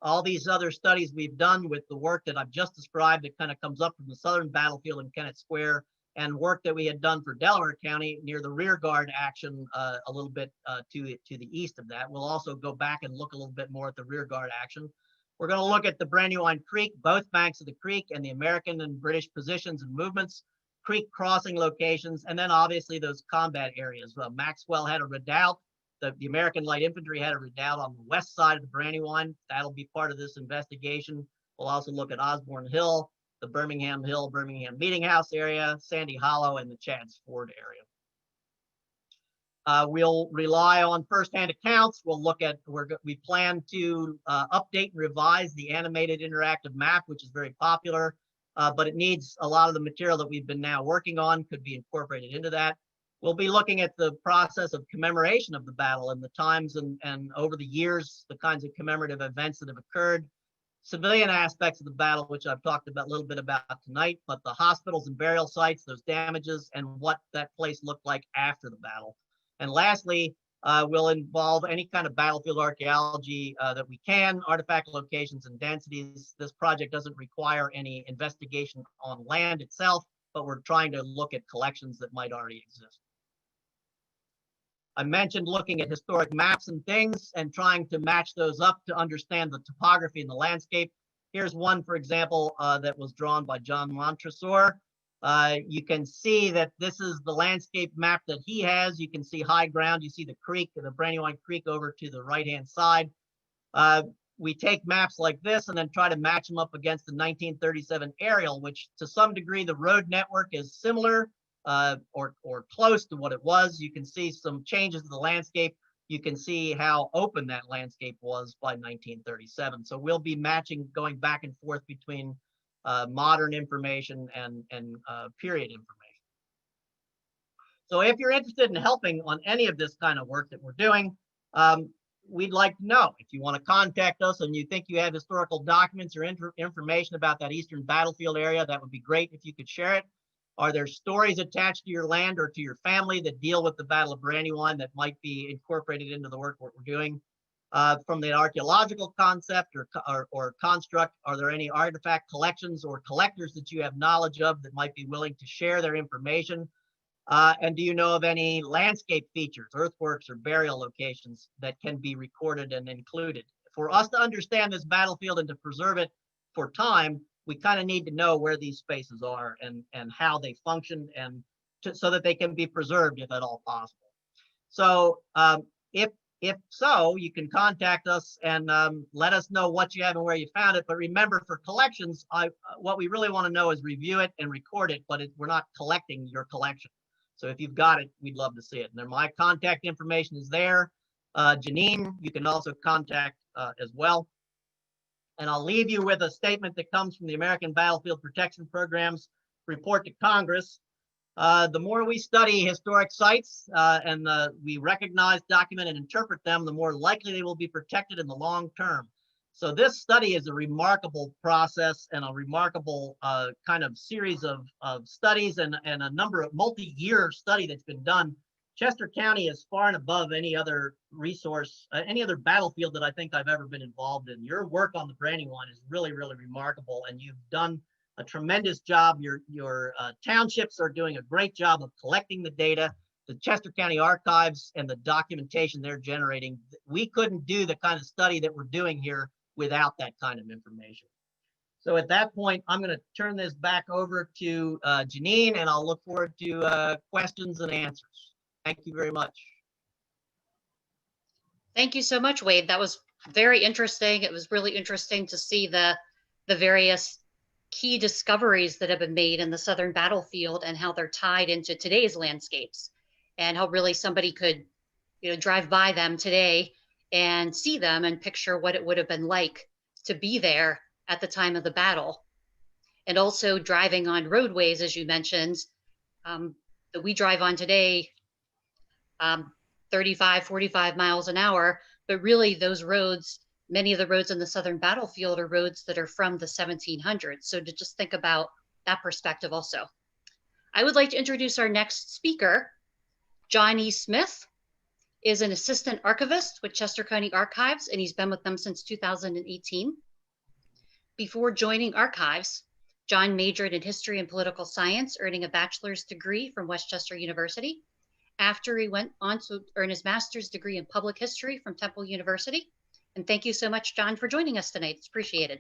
all these other studies we've done with the work that I've just described that kind of comes up from the Southern Battlefield in Kennett Square, and work that we had done for Delaware County near the rear guard action a little bit to the east of that. We'll also go back and look a little bit more at the rear guard action. We're going to look at the Brandywine Creek, both banks of the creek, and the American and British positions and movements, creek crossing locations, and then obviously those combat areas. Maxwell had a redoubt. The American Light Infantry had a redoubt on the west side of the Brandywine. That'll be part of this investigation. We'll also look at Osborne Hill, the Birmingham Hill, Birmingham Meeting House area, Sandy Hollow, and the Chad's Ford area. We'll rely on firsthand accounts. We'll look at, we plan to update and revise the animated interactive map, which is very popular, but it needs a lot of the material that we've been now working on could be incorporated into that. We'll be looking at the process of commemoration of the battle and the times and over the years, the kinds of commemorative events that have occurred. Civilian aspects of the battle, which I've talked about a little bit about tonight, but the hospitals and burial sites, those damages, and what that place looked like after the battle. And lastly, we'll involve any kind of battlefield archaeology that we can, artifact locations and densities. This project doesn't require any investigation on land itself, but we're trying to look at collections that might already exist. I mentioned looking at historic maps and things and trying to match those up to understand the topography and the landscape. Here's one, for example, that was drawn by John Montresor. You can see that this is the landscape map that he has. You can see high ground. You see the creek, the Brandywine Creek over to the right-hand side. We take maps like this and then try to match them up against the 1937 aerial, which to some degree the road network is similar or close to what it was. You can see some changes to the landscape. you can see how open that landscape was by 1937. So we'll be matching, going back and forth between modern information and period information. So if you're interested in helping on any of this kind of work that we're doing, we'd like to know. If you want to contact us and you think you have historical documents or information about that eastern battlefield area, that would be great if you could share it. Are there stories attached to your land or to your family that deal with the Battle of Brandywine that might be incorporated into the work what we're doing? From the archaeological concept or construct, are there any artifact collections or collectors that you have knowledge of that might be willing to share their information? And do you know of any landscape features, earthworks, or burial locations that can be recorded and included? For us to understand this battlefield and to preserve it for time, we kind of need to know where these spaces are and how they function, and so that they can be preserved if at all possible. So if so, you can contact us and let us know what you have and where you found it. But remember, for collections, what we really want to know is review it and record it, but we're not collecting your collection. So if you've got it, we'd love to see it. And then my contact information is there. Janine, you can also contact as well. And I'll leave you with a statement that comes from the American Battlefield Protection Program's report to Congress. The more we study historic sites and we recognize, document, and interpret them, the more likely they will be protected in the long term. So this study is a remarkable process and a remarkable kind of series of studies and a number of multi-year study that's been done. Chester County is far and above any other resource, any other battlefield that I think I've ever been involved in. Your work on the Brandywine is really, really remarkable, and you've done a tremendous job. Your townships are doing a great job of collecting the data. The Chester County Archives and the documentation they're generating, we couldn't do the kind of study that we're doing here without that kind of information. So at that point, I'm going to turn this back over to Janine, and I'll look forward to questions and answers. Thank you very much. Thank you so much, Wade. That was very interesting. It was really interesting to see the various key discoveries that have been made in the southern battlefield and how they're tied into today's landscapes, and how really somebody could, drive by them today and see them and picture what it would have been like to be there at the time of the battle. And also driving on roadways, as you mentioned, that we drive on today, 35, 45 miles an hour, but really those roads, many of the roads in the southern battlefield are roads that are from the 1700s. So to just think about that perspective also. I would like to introduce our next speaker. John E. Smith is an assistant archivist with Chester County Archives, and he's been with them since 2018. Before joining Archives, John majored in history and political science, earning a bachelor's degree from Westchester University. After he went on to earn his master's degree in public history from Temple University. And thank you so much, John, for joining us tonight. It's appreciated.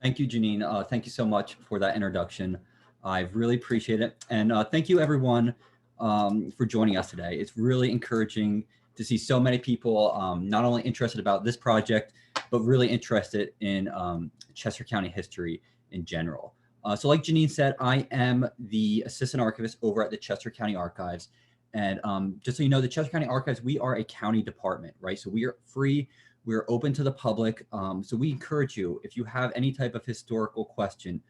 Thank you, Janine. Thank you so much for that introduction. I really appreciate it. And thank you, everyone, for joining us today. It's really encouraging to see so many people not only interested about this project, but really interested in Chester County history in general. So like Janine said, I am the assistant archivist over at the Chester County Archives. And just so you know, the Chester County Archives, we are a county department, right? So we are free, we're open to the public. So we encourage you, if you have any type of historical question,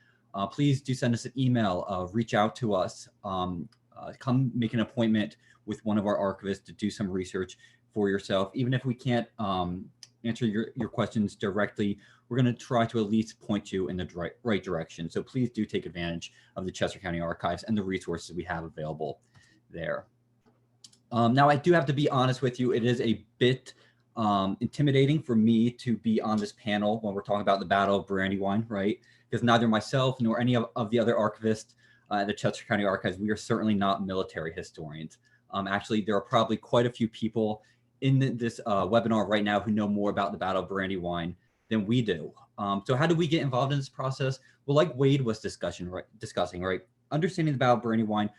please do send us an email, reach out to us, come make an appointment with one of our archivists to do some research for yourself. Even if we can't answer your questions directly, we're going to try to at least point you in the right direction. So please do take advantage of the Chester County Archives and the resources we have available there. Now, I do have to be honest with you. It is a bit intimidating for me to be on this panel when we're talking about the Battle of Brandywine, right? Because neither myself nor any of the other archivists at the Chester County Archives, we are certainly not military historians. Actually, there are probably quite a few people in this webinar right now who know more about the Battle of Brandywine than we do. So how do we get involved in this process? Well, like Wade was discussing, right? Understanding the Battle of Brandywine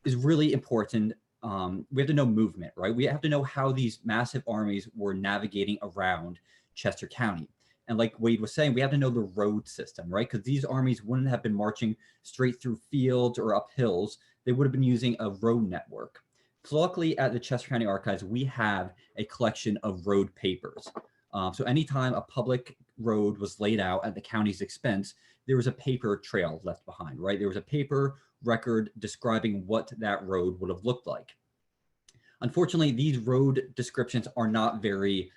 is really important. We have to know movement, right? We have to know how these massive armies were navigating around Chester County. And like Wade was saying, we have to know the road system, right? Because these armies wouldn't have been marching straight through fields or up hills. They would have been using a road network. So luckily at the Chester County Archives, we have a collection of road papers. So anytime a public road was laid out at the county's expense, there was a paper trail left behind, right? There was a paper record describing what that road would have looked like. Unfortunately, these road descriptions are not very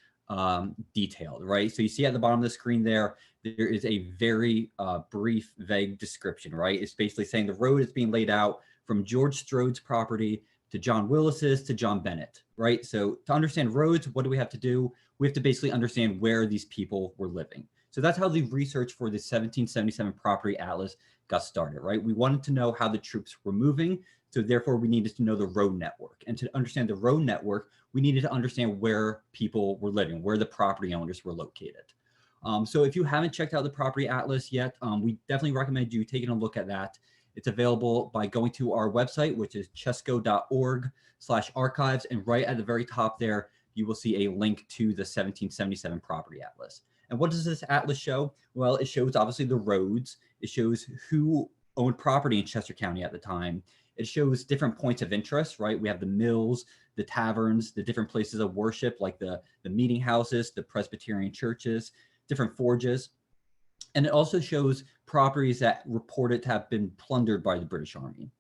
detailed, right? So you see at the bottom of the screen there is a very brief, vague description, right? It's basically saying the road is being laid out from George Strode's property to John Willis's to John Bennett, right? So to understand roads, what do we have to do? We have to basically understand where these people were living. So that's how the research for the 1777 property atlas got started, right? We wanted to know how the troops were moving. So therefore we needed to know the road network. And to understand the road network, we needed to understand where people were living, where the property owners were located. So if you haven't checked out the property atlas yet, we definitely recommend you taking a look at that. It's available by going to our website, which is chesco.org/archives. And right at the very top there, you will see a link to the 1777 property atlas. And what does this atlas show? Well, it shows obviously the roads. It shows who owned property in Chester County at the time. It shows different points of interest, right? We have the mills, the taverns, the different places of worship, like the meeting houses, the Presbyterian churches, different forges. And it also shows properties that reported to have been plundered by the British Army.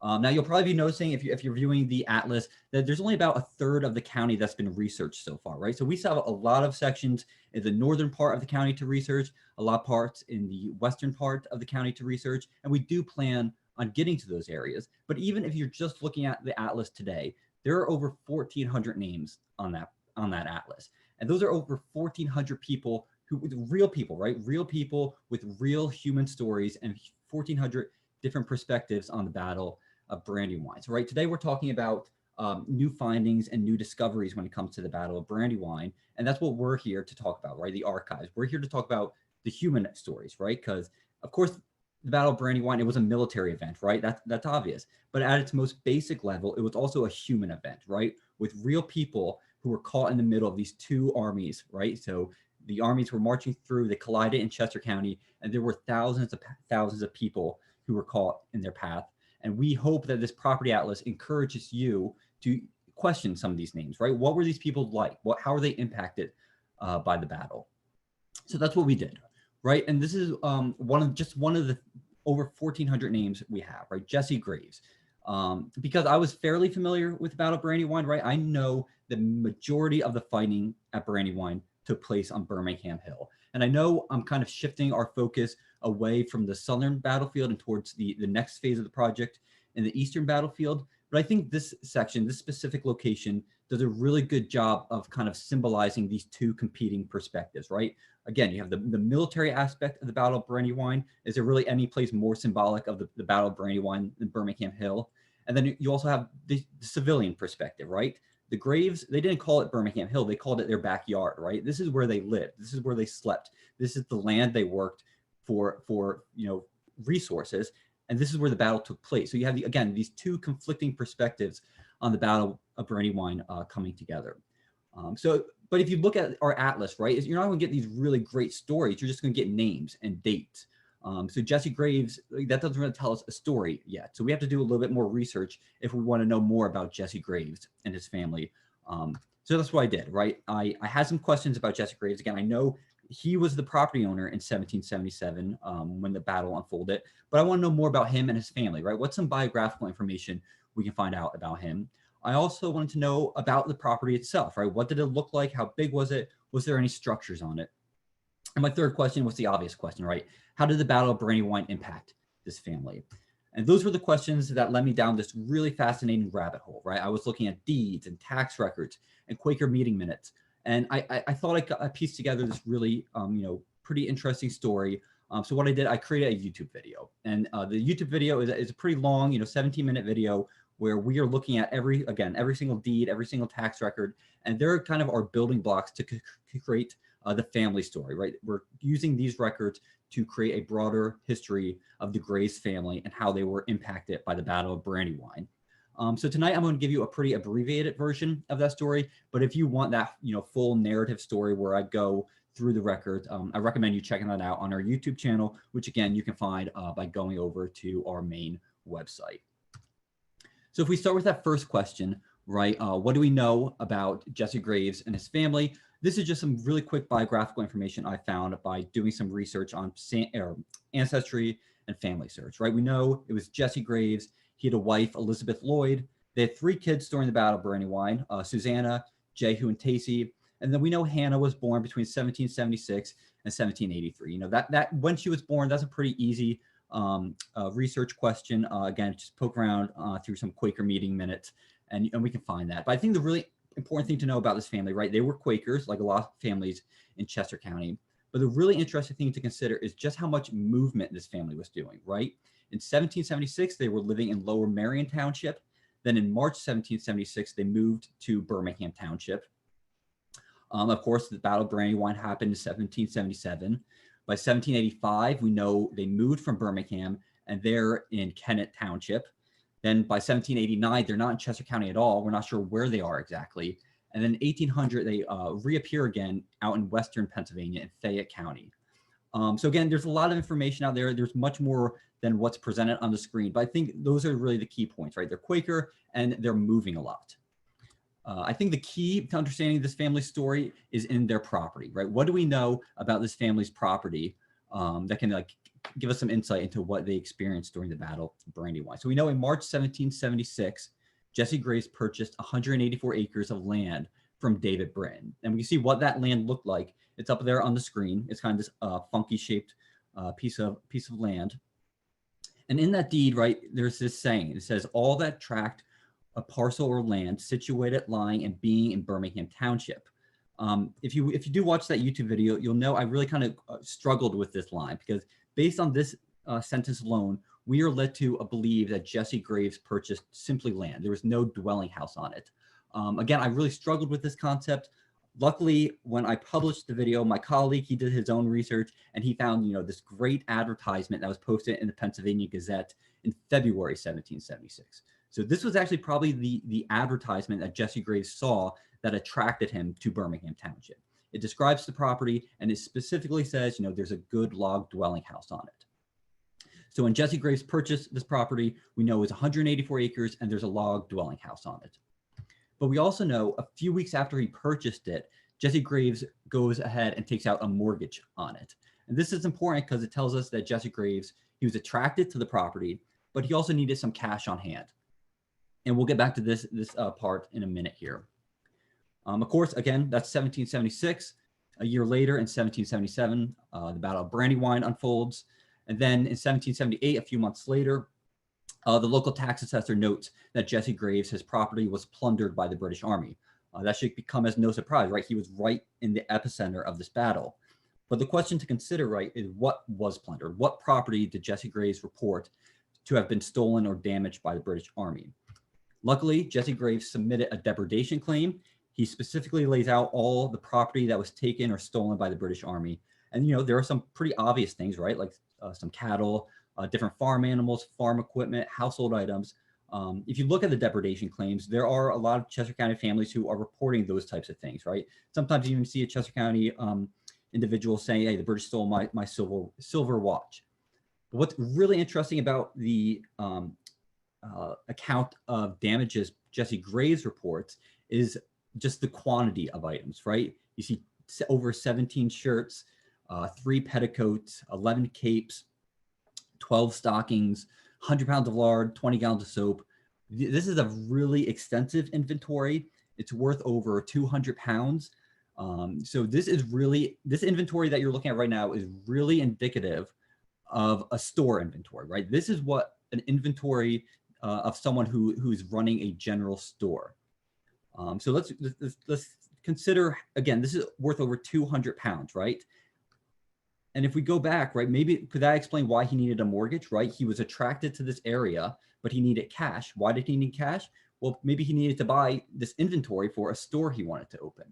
Now, you'll probably be noticing if you're viewing the atlas that there's only about a third of the county that's been researched so far, right? So we still have a lot of sections in the northern part of the county to research, a lot of parts in the western part of the county to research, and we do plan on getting to those areas. But even if you're just looking at the atlas today, there are over 1,400 names on that atlas. And those are over 1,400 people real people, right? Real people with real human stories and 1,400 different perspectives on the Battle of Brandywine. So right, today we're talking about new findings and new discoveries when it comes to the Battle of Brandywine. And that's what we're here to talk about, right? The archives. We're here to talk about the human stories, right? Because of course, the Battle of Brandywine, it was a military event, right? That's obvious. But at its most basic level, it was also a human event, right? With real people who were caught in the middle of these two armies, right? So the armies were marching through, they collided in Chester County, and there were thousands of people who were caught in their path. And we hope that this property atlas encourages you to question some of these names, right? What were these people like? How were they impacted by the battle? So that's what we did, right? And this is one of the over 1,400 names we have, right? Jesse Graves. Because I was fairly familiar with Battle of Brandywine, right? I know the majority of the fighting at Brandywine took place on Birmingham Hill. And I know I'm kind of shifting our focus away from the southern battlefield and towards the next phase of the project in the eastern battlefield. But I think this section, this specific location, does a really good job of kind of symbolizing these two competing perspectives, right? Again, you have the military aspect of the Battle of Brandywine. Is there really any place more symbolic of the Battle of Brandywine than Birmingham Hill? And then you also have the civilian perspective, right? The Graves, they didn't call it Birmingham Hill. They called it their backyard, right? This is where they lived. This is where they slept. This is the land they worked for resources. And this is where the battle took place. So you have, again, these two conflicting perspectives on the Battle of Brandywine coming together. But if you look at our atlas, right, you're not going to get these really great stories. You're just going to get names and dates. So Jesse Graves, that doesn't really tell us a story yet. So we have to do a little bit more research if we want to know more about Jesse Graves and his family. So that's what I did, right? I had some questions about Jesse Graves. Again, I know he was the property owner in 1777 when the battle unfolded, but I want to know more about him and his family, right? What's some biographical information we can find out about him? I also wanted to know about the property itself, right? What did it look like? How big was it? Was there any structures on it? And my third question was the obvious question, right? How did the Battle of Brandywine impact this family? And those were the questions that led me down this really fascinating rabbit hole, right? I was looking at deeds and tax records and Quaker meeting minutes. And I thought I pieced together this really, pretty interesting story. So what I did, I created a YouTube video. And the YouTube video is a pretty long, 17-minute video where we are looking at every single deed, every single tax record. And they're kind of our building blocks to create the family story, right? We're using these records to create a broader history of the Graves family and how they were impacted by the Battle of Brandywine. So tonight I'm going to give you a pretty abbreviated version of that story, but if you want that, full narrative story where I go through the records, I recommend you checking that out on our YouTube channel, which again, you can find by going over to our main website. So if we start with that first question, right, what do we know about Jesse Graves and his family? This is just some really quick biographical information I found by doing some research on ancestry and family search, right? We know it was Jesse Graves. He had a wife, Elizabeth Lloyd. They had 3 kids during the Battle of Brandywine, Susanna, Jehu, and Tacey. And then we know Hannah was born between 1776 and 1783. You know, that when she was born, that's a pretty easy research question. Again, just poke around through some Quaker meeting minutes and we can find that. But I think the really important thing to know about this family, right? They were Quakers, like a lot of families in Chester County. But the really interesting thing to consider is just how much movement this family was doing, right? In 1776, they were living in Lower Marion Township. Then in March 1776, they moved to Birmingham Township. Of course, the Battle of Brandywine happened in 1777. By 1785, we know they moved from Birmingham and they're in Kennett Township. Then by 1789, they're not in Chester County at all. We're not sure where they are exactly. And then in 1800, they reappear again out in Western Pennsylvania in Fayette County. So again, there's a lot of information out there. There's much more than what's presented on the screen, but I think those are really the key points, right? They're Quaker and they're moving a lot. I think the key to understanding this family story is in their property, right? What do we know about this family's property that can like give us some insight into what they experienced during the Battle of Brandywine? So we know in March 1776, Jesse Graves purchased 184 acres of land from David Britton. And we can see what that land looked like. It's up there on the screen. It's kind of this funky shaped piece of land. And in that deed, right, there's this saying, it says, all that tract, a parcel or land situated, lying, and being in Birmingham Township. If you do watch that YouTube video, you'll know I really kind of struggled with this line because based on this sentence alone, we are led to believe that Jesse Graves purchased simply land. There was no dwelling house on it. Again, I really struggled with this concept. Luckily, when I published the video, my colleague, he did his own research and he found, you know, this great advertisement that was posted in the Pennsylvania Gazette in February 1776. So this was actually probably the advertisement that Jesse Graves saw that attracted him to Birmingham Township. It describes the property and it specifically says, you know, there's a good log dwelling house on it. So when Jesse Graves purchased this property, we know it's 184 acres and there's a log dwelling house on it. But we also know a few weeks after he purchased it, Jesse Graves goes ahead and takes out a mortgage on it. And this is important because it tells us that Jesse Graves, he was attracted to the property, but he also needed some cash on hand. And we'll get back to this part in a minute here. Of course, again, that's 1776. A year later in 1777, the Battle of Brandywine unfolds. And then in 1778, a few months later, the local tax assessor notes that Jesse Graves, his property was plundered by the British Army. That should come as no surprise, right? He was right in the epicenter of this battle. But the question to consider, right, is what was plundered? What property did Jesse Graves report to have been stolen or damaged by the British Army? Luckily, Jesse Graves submitted a depredation claim. He specifically lays out all the property that was taken or stolen by the British Army. And, you know, there are some pretty obvious things, right? Like some cattle, different farm animals, farm equipment, household items. If you look at the depredation claims, there are a lot of Chester County families who are reporting those types of things, right? Sometimes you even see a Chester County individual saying, hey, the British stole my silver watch. But what's really interesting about the account of damages Jesse Graves reports is just the quantity of items, right? You see over 17 shirts, 3 petticoats, 11 capes, 12 stockings, 100 pounds of lard, 20 gallons of soap. This is a really extensive inventory. It's worth over 200 pounds. So this inventory that you're looking at right now is really indicative of a store inventory, right? This is what an inventory of someone who's running a general store. So let's consider, again, this is worth over 200 pounds, right? And if we go back, right, maybe could that explain why he needed a mortgage, right? He was attracted to this area, but he needed cash. Why did he need cash? Well, maybe he needed to buy this inventory for a store he wanted to open.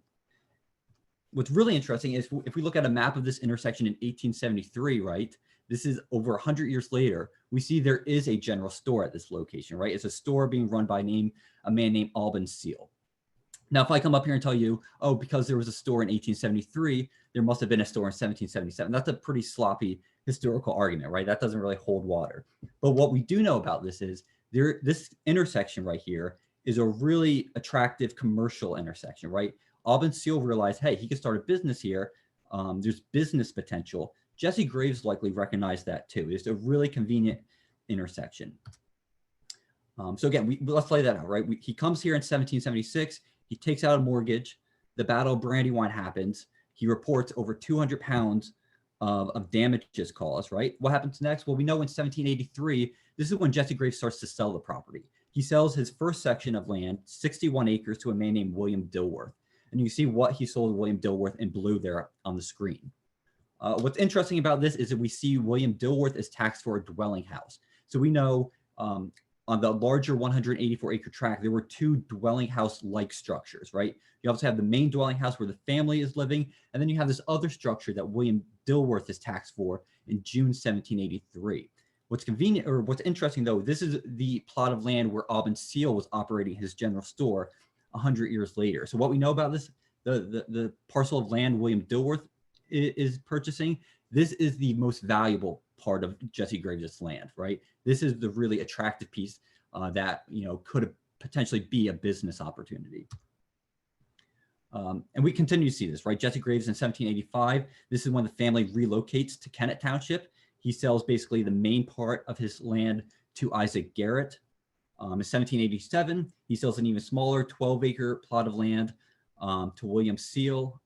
What's really interesting is if we look at a map of this intersection in 1873, right, this is over 100 years later, we see there is a general store at this location, right? It's a store being run by a man named Alban Seal. Now, if I come up here and tell you, oh, because there was a store in 1873, there must have been a store in 1777. That's a pretty sloppy historical argument, right? That doesn't really hold water. But what we do know about this is This intersection right here is a really attractive commercial intersection, right? Alban Seal realized, hey, he could start a business here. There's business potential. Jesse Graves likely recognized that too. It's a really convenient intersection. So again, let's lay that out, right? He comes here in 1776. He takes out a mortgage. The Battle of Brandywine happens. He reports over 200 pounds of damages caused, right? What happens next? Well, we know in 1783, this is when Jesse Graves starts to sell the property. He sells his first section of land, 61 acres, to a man named William Dilworth. And you can see what he sold to William Dilworth in blue there on the screen. What's interesting about this is that we see William Dilworth is taxed for a dwelling house. So we know on the larger 184-acre tract, there were two dwelling house-like structures, right? You also have the main dwelling house where the family is living, and then you have this other structure that William Dilworth is taxed for in June 1783. What's convenient, or what's interesting though, this is the plot of land where Alban Seal was operating his general store 100 years later. So what we know about this, the parcel of land William Dilworth is purchasing, this is the most valuable part of Jesse Graves' land, right? This is the really attractive piece that, you know, could potentially be a business opportunity. And we continue to see this, right? Jesse Graves in 1785, this is when the family relocates to Kennett Township. He sells basically the main part of his land to Isaac Garrett. In 1787, he sells an even smaller 12-acre plot of land to William Seal.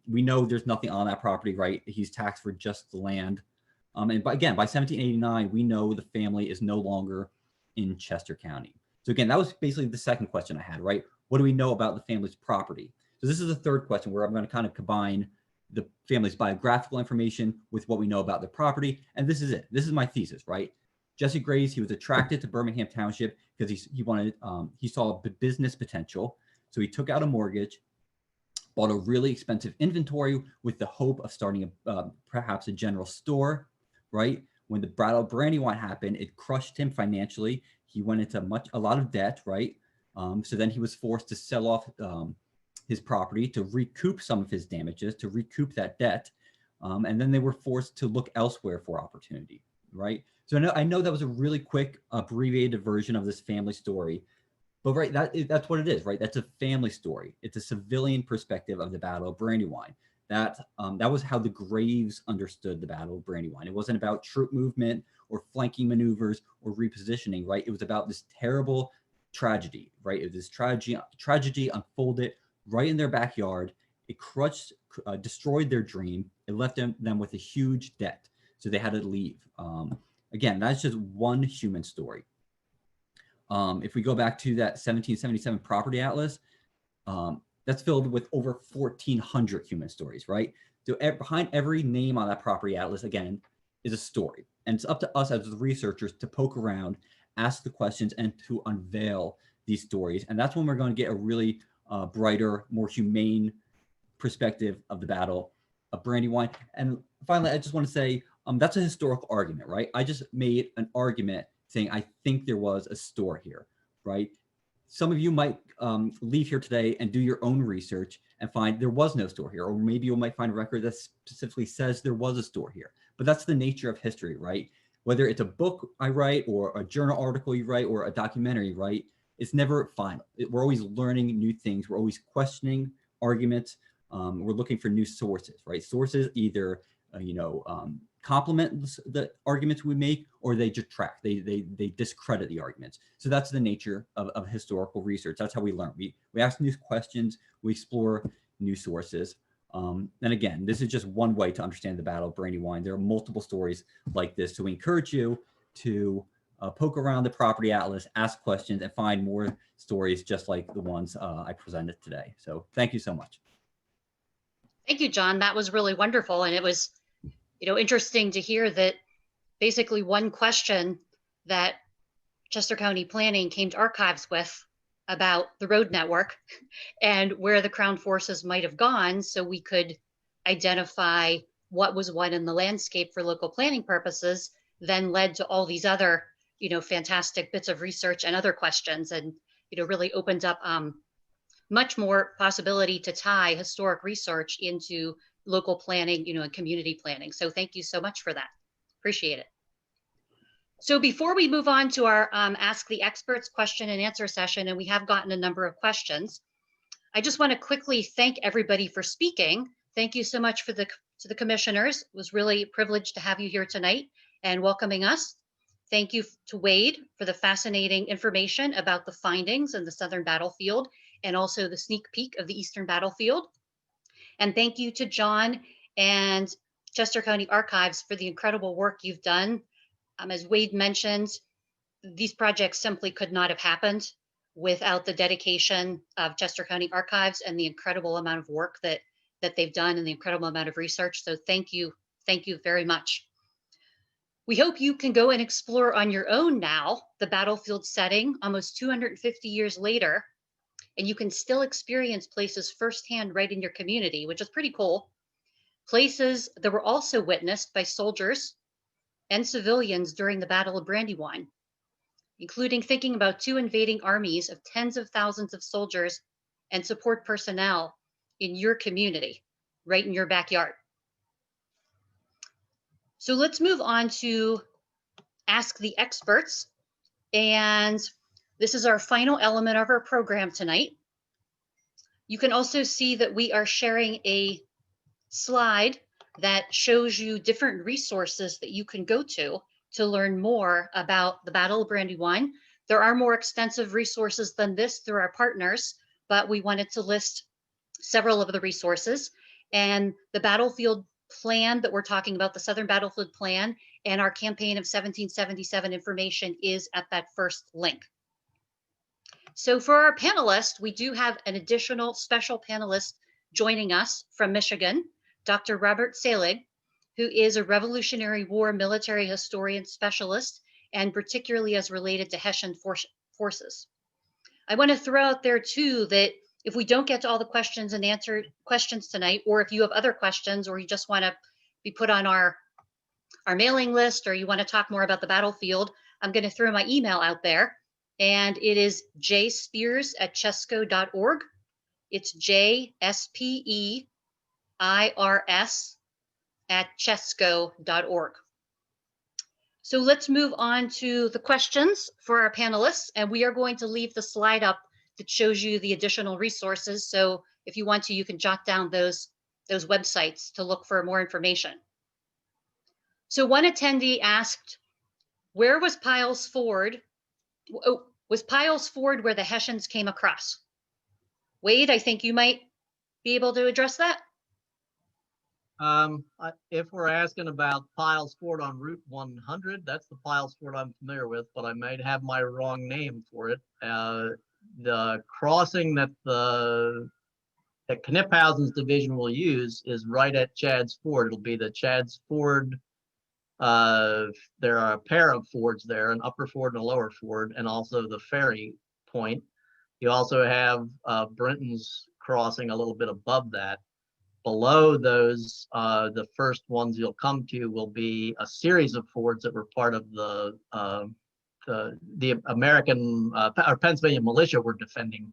We know there's nothing on that property, right? He's taxed for just the land. Again, by 1789, we know the family is no longer in Chester County. So again, that was basically the second question I had, right? What do we know about the family's property? So this is the third question where I'm going to kind of combine the family's biographical information with what we know about the property. And this is it. This is my thesis, right? Jesse Graves, he was attracted to Birmingham Township because he saw a business potential. So he took out a mortgage, bought a really expensive inventory with the hope of starting perhaps a general store, right? When the Battle of Brandywine happened, it crushed him financially. He went into a lot of debt, right? So then he was forced to sell off his property to recoup some of his damages, to recoup that debt. And then they were forced to look elsewhere for opportunity, right? So I know that was a really quick, abbreviated version of this family story, but right, that's what it is, right? That's a family story. It's a civilian perspective of the Battle of Brandywine. That was how the Graves understood the Battle of Brandywine. It wasn't about troop movement or flanking maneuvers or repositioning, right? It was about this terrible tragedy, right? It was this tragedy unfolded right in their backyard. It destroyed their dream. It left them with a huge debt. So they had to leave. Again, that's just one human story. If we go back to that 1777 property atlas, that's filled with over 1,400 human stories, right? So behind every name on that property atlas, again, is a story. And it's up to us as the researchers to poke around, ask the questions, and to unveil these stories. And that's when we're going to get a really brighter, more humane perspective of the Battle of Brandywine. And finally, I just want to say, that's a historical argument, right? I just made an argument saying I think there was a store here, right? Some of you might leave here today and do your own research and find there was no store here, or maybe you might find a record that specifically says there was a store here. But that's the nature of history, right? Whether it's a book I write or a journal article you write or a documentary you write, it's never final. We're always learning new things. We're always questioning arguments. We're looking for new sources, right? Sources either, complement the arguments we make, or they detract. They discredit the arguments. So that's the nature of historical research. That's how we learn. We ask new questions. We explore new sources. And again, this is just one way to understand the Battle of Brandywine. There are multiple stories like this. So we encourage you to poke around the property atlas, ask questions, and find more stories just like the ones I presented today. So thank you so much. Thank you, John. That was really wonderful. And it was, interesting to hear that basically one question that Chester County Planning came to archives with about the road network and where the Crown forces might have gone, so we could identify what was what in the landscape for local planning purposes, then led to all these other, fantastic bits of research and other questions, and, really opened up much more possibility to tie historic research into local planning, and community planning. So thank you so much for that. Appreciate it. So before we move on to our Ask the Experts question and answer session, and we have gotten a number of questions, I just want to quickly thank everybody for speaking. Thank you so much to the commissioners. It was really a privilege to have you here tonight and welcoming us. Thank you to Wade for the fascinating information about the findings in the Southern Battlefield and also the sneak peek of the Eastern Battlefield. And thank you to John and Chester County Archives for the incredible work you've done. As Wade mentioned, these projects simply could not have happened without the dedication of Chester County Archives and the incredible amount of work that they've done and the incredible amount of research. So thank you very much. We hope you can go and explore on your own now the battlefield setting almost 250 years later, and you can still experience places firsthand right in your community, which is pretty cool. Places that were also witnessed by soldiers and civilians during the Battle of Brandywine, including thinking about 2 invading armies of tens of thousands of soldiers and support personnel in your community, right in your backyard. So let's move on to Ask the Experts. And this is our final element of our program tonight. You can also see that we are sharing a slide that shows you different resources that you can go to learn more about the Battle of Brandywine. There are more extensive resources than this through our partners, but we wanted to list several of the resources. And the battlefield plan that we're talking about, the Southern Battlefield Plan, and our campaign of 1777 information is at that first link. So for our panelists, we do have an additional special panelist joining us from Michigan, Dr. Robert Selig, who is a Revolutionary War military historian specialist, and particularly as related to Hessian forces. I want to throw out there too that if we don't get to all the questions and answer questions tonight, or if you have other questions, or you just want to be put on our mailing list, or you want to talk more about the battlefield, I'm going to throw my email out there, and it is jspears@chesco.org. It's JSPEIRS@chesco.org. So let's move on to the questions for our panelists, and we are going to leave the slide up that shows you the additional resources. So if you want to, you can jot down those websites to look for more information. So one attendee asked, where was Piles Ford? Oh, was Piles Ford where the Hessians came across? Wade, I think you might be able to address that. If we're asking about Piles Ford on Route 100, that's the Piles Ford I'm familiar with, but I might have my wrong name for it. The crossing that Knyphausen's division will use is right at Chad's Ford. It'll be the Chad's Ford. There are a pair of fords there, an upper ford and a lower ford, and also the ferry point. You also have Brenton's crossing a little bit above that. Below those, the first ones you'll come to will be a series of fords that were part of the American or Pennsylvania militia were defending,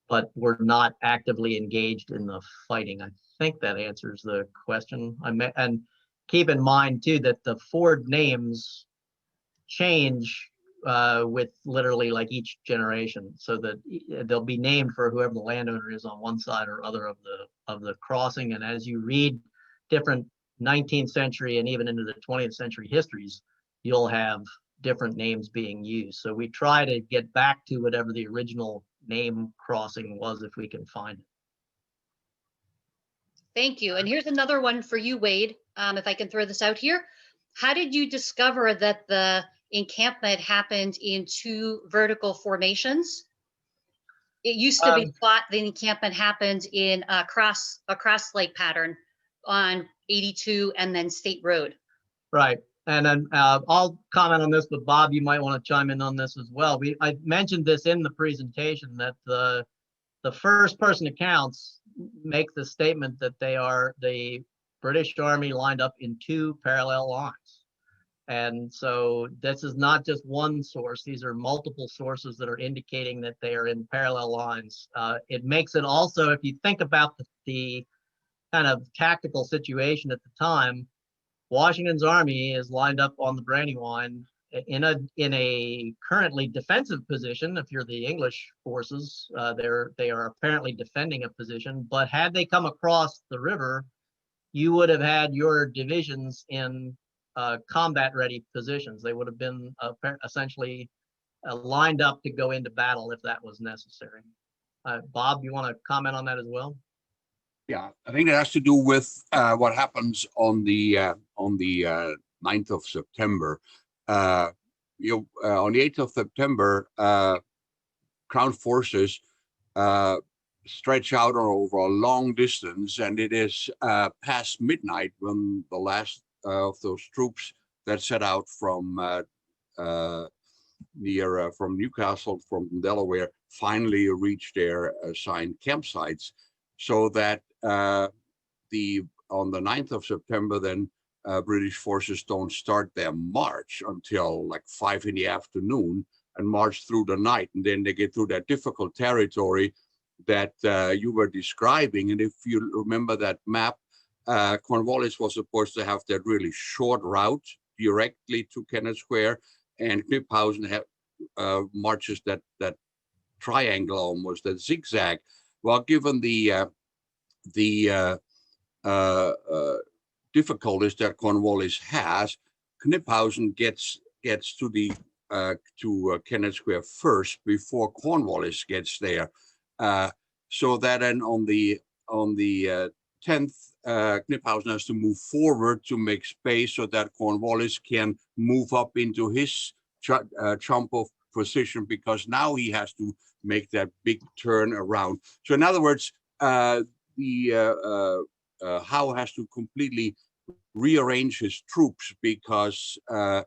but were not actively engaged in the fighting. I think that answers the question. And keep in mind too that the ford names change with literally like each generation, so that they'll be named for whoever the landowner is on one side or other of the crossing. And as you read different 19th century and even into the 20th century histories, you'll have different names being used. So we try to get back to whatever the original name crossing was if we can find it. Thank you. And here's another one for you, Wade, if I can throw this out here. How did you discover that the encampment happened in 2 vertical formations? It used to be thought the encampment happened in a cross lake pattern on 82 and then State Road. Right. And then I'll comment on this, but Bob, you might want to chime in on this as well. I mentioned this in the presentation that the first person accounts make the statement that they are the British Army lined up in 2 parallel lines. And so this is not just one source. These are multiple sources that are indicating that they are in parallel lines. It makes it also, if you think about the kind of tactical situation at the time, Washington's army is lined up on the Brandywine in a currently defensive position. If you're the English forces, they are apparently defending a position. But had they come across the river, you would have had your divisions in combat-ready positions. They would have been essentially lined up to go into battle if that was necessary. Bob, you want to comment on that as well? Yeah, I think it has to do with what happens on the 9th of September. On the 8th of September, Crown forces stretch out over a long distance, and it is past midnight when the last of those troops that set out from from Newcastle, from Delaware, finally reach their assigned campsites. So that on the 9th of September, then British forces don't start their march until like 5 in the afternoon and march through the night, and then they get through that difficult territory that you were describing. And if you remember that map, Cornwallis was supposed to have that really short route directly to Kennett Square, and Knyphausen had marches that triangle, almost that zigzag. Well, given the difficulties that Cornwallis has, Knyphausen gets to the to Kennett Square first before Cornwallis gets there. So that then on the 10th, Knyphausen has to move forward to make space so that Cornwallis can move up into his chump of position, because now he has to make that big turn around. So in other words, Howe has to completely rearrange his troops, because the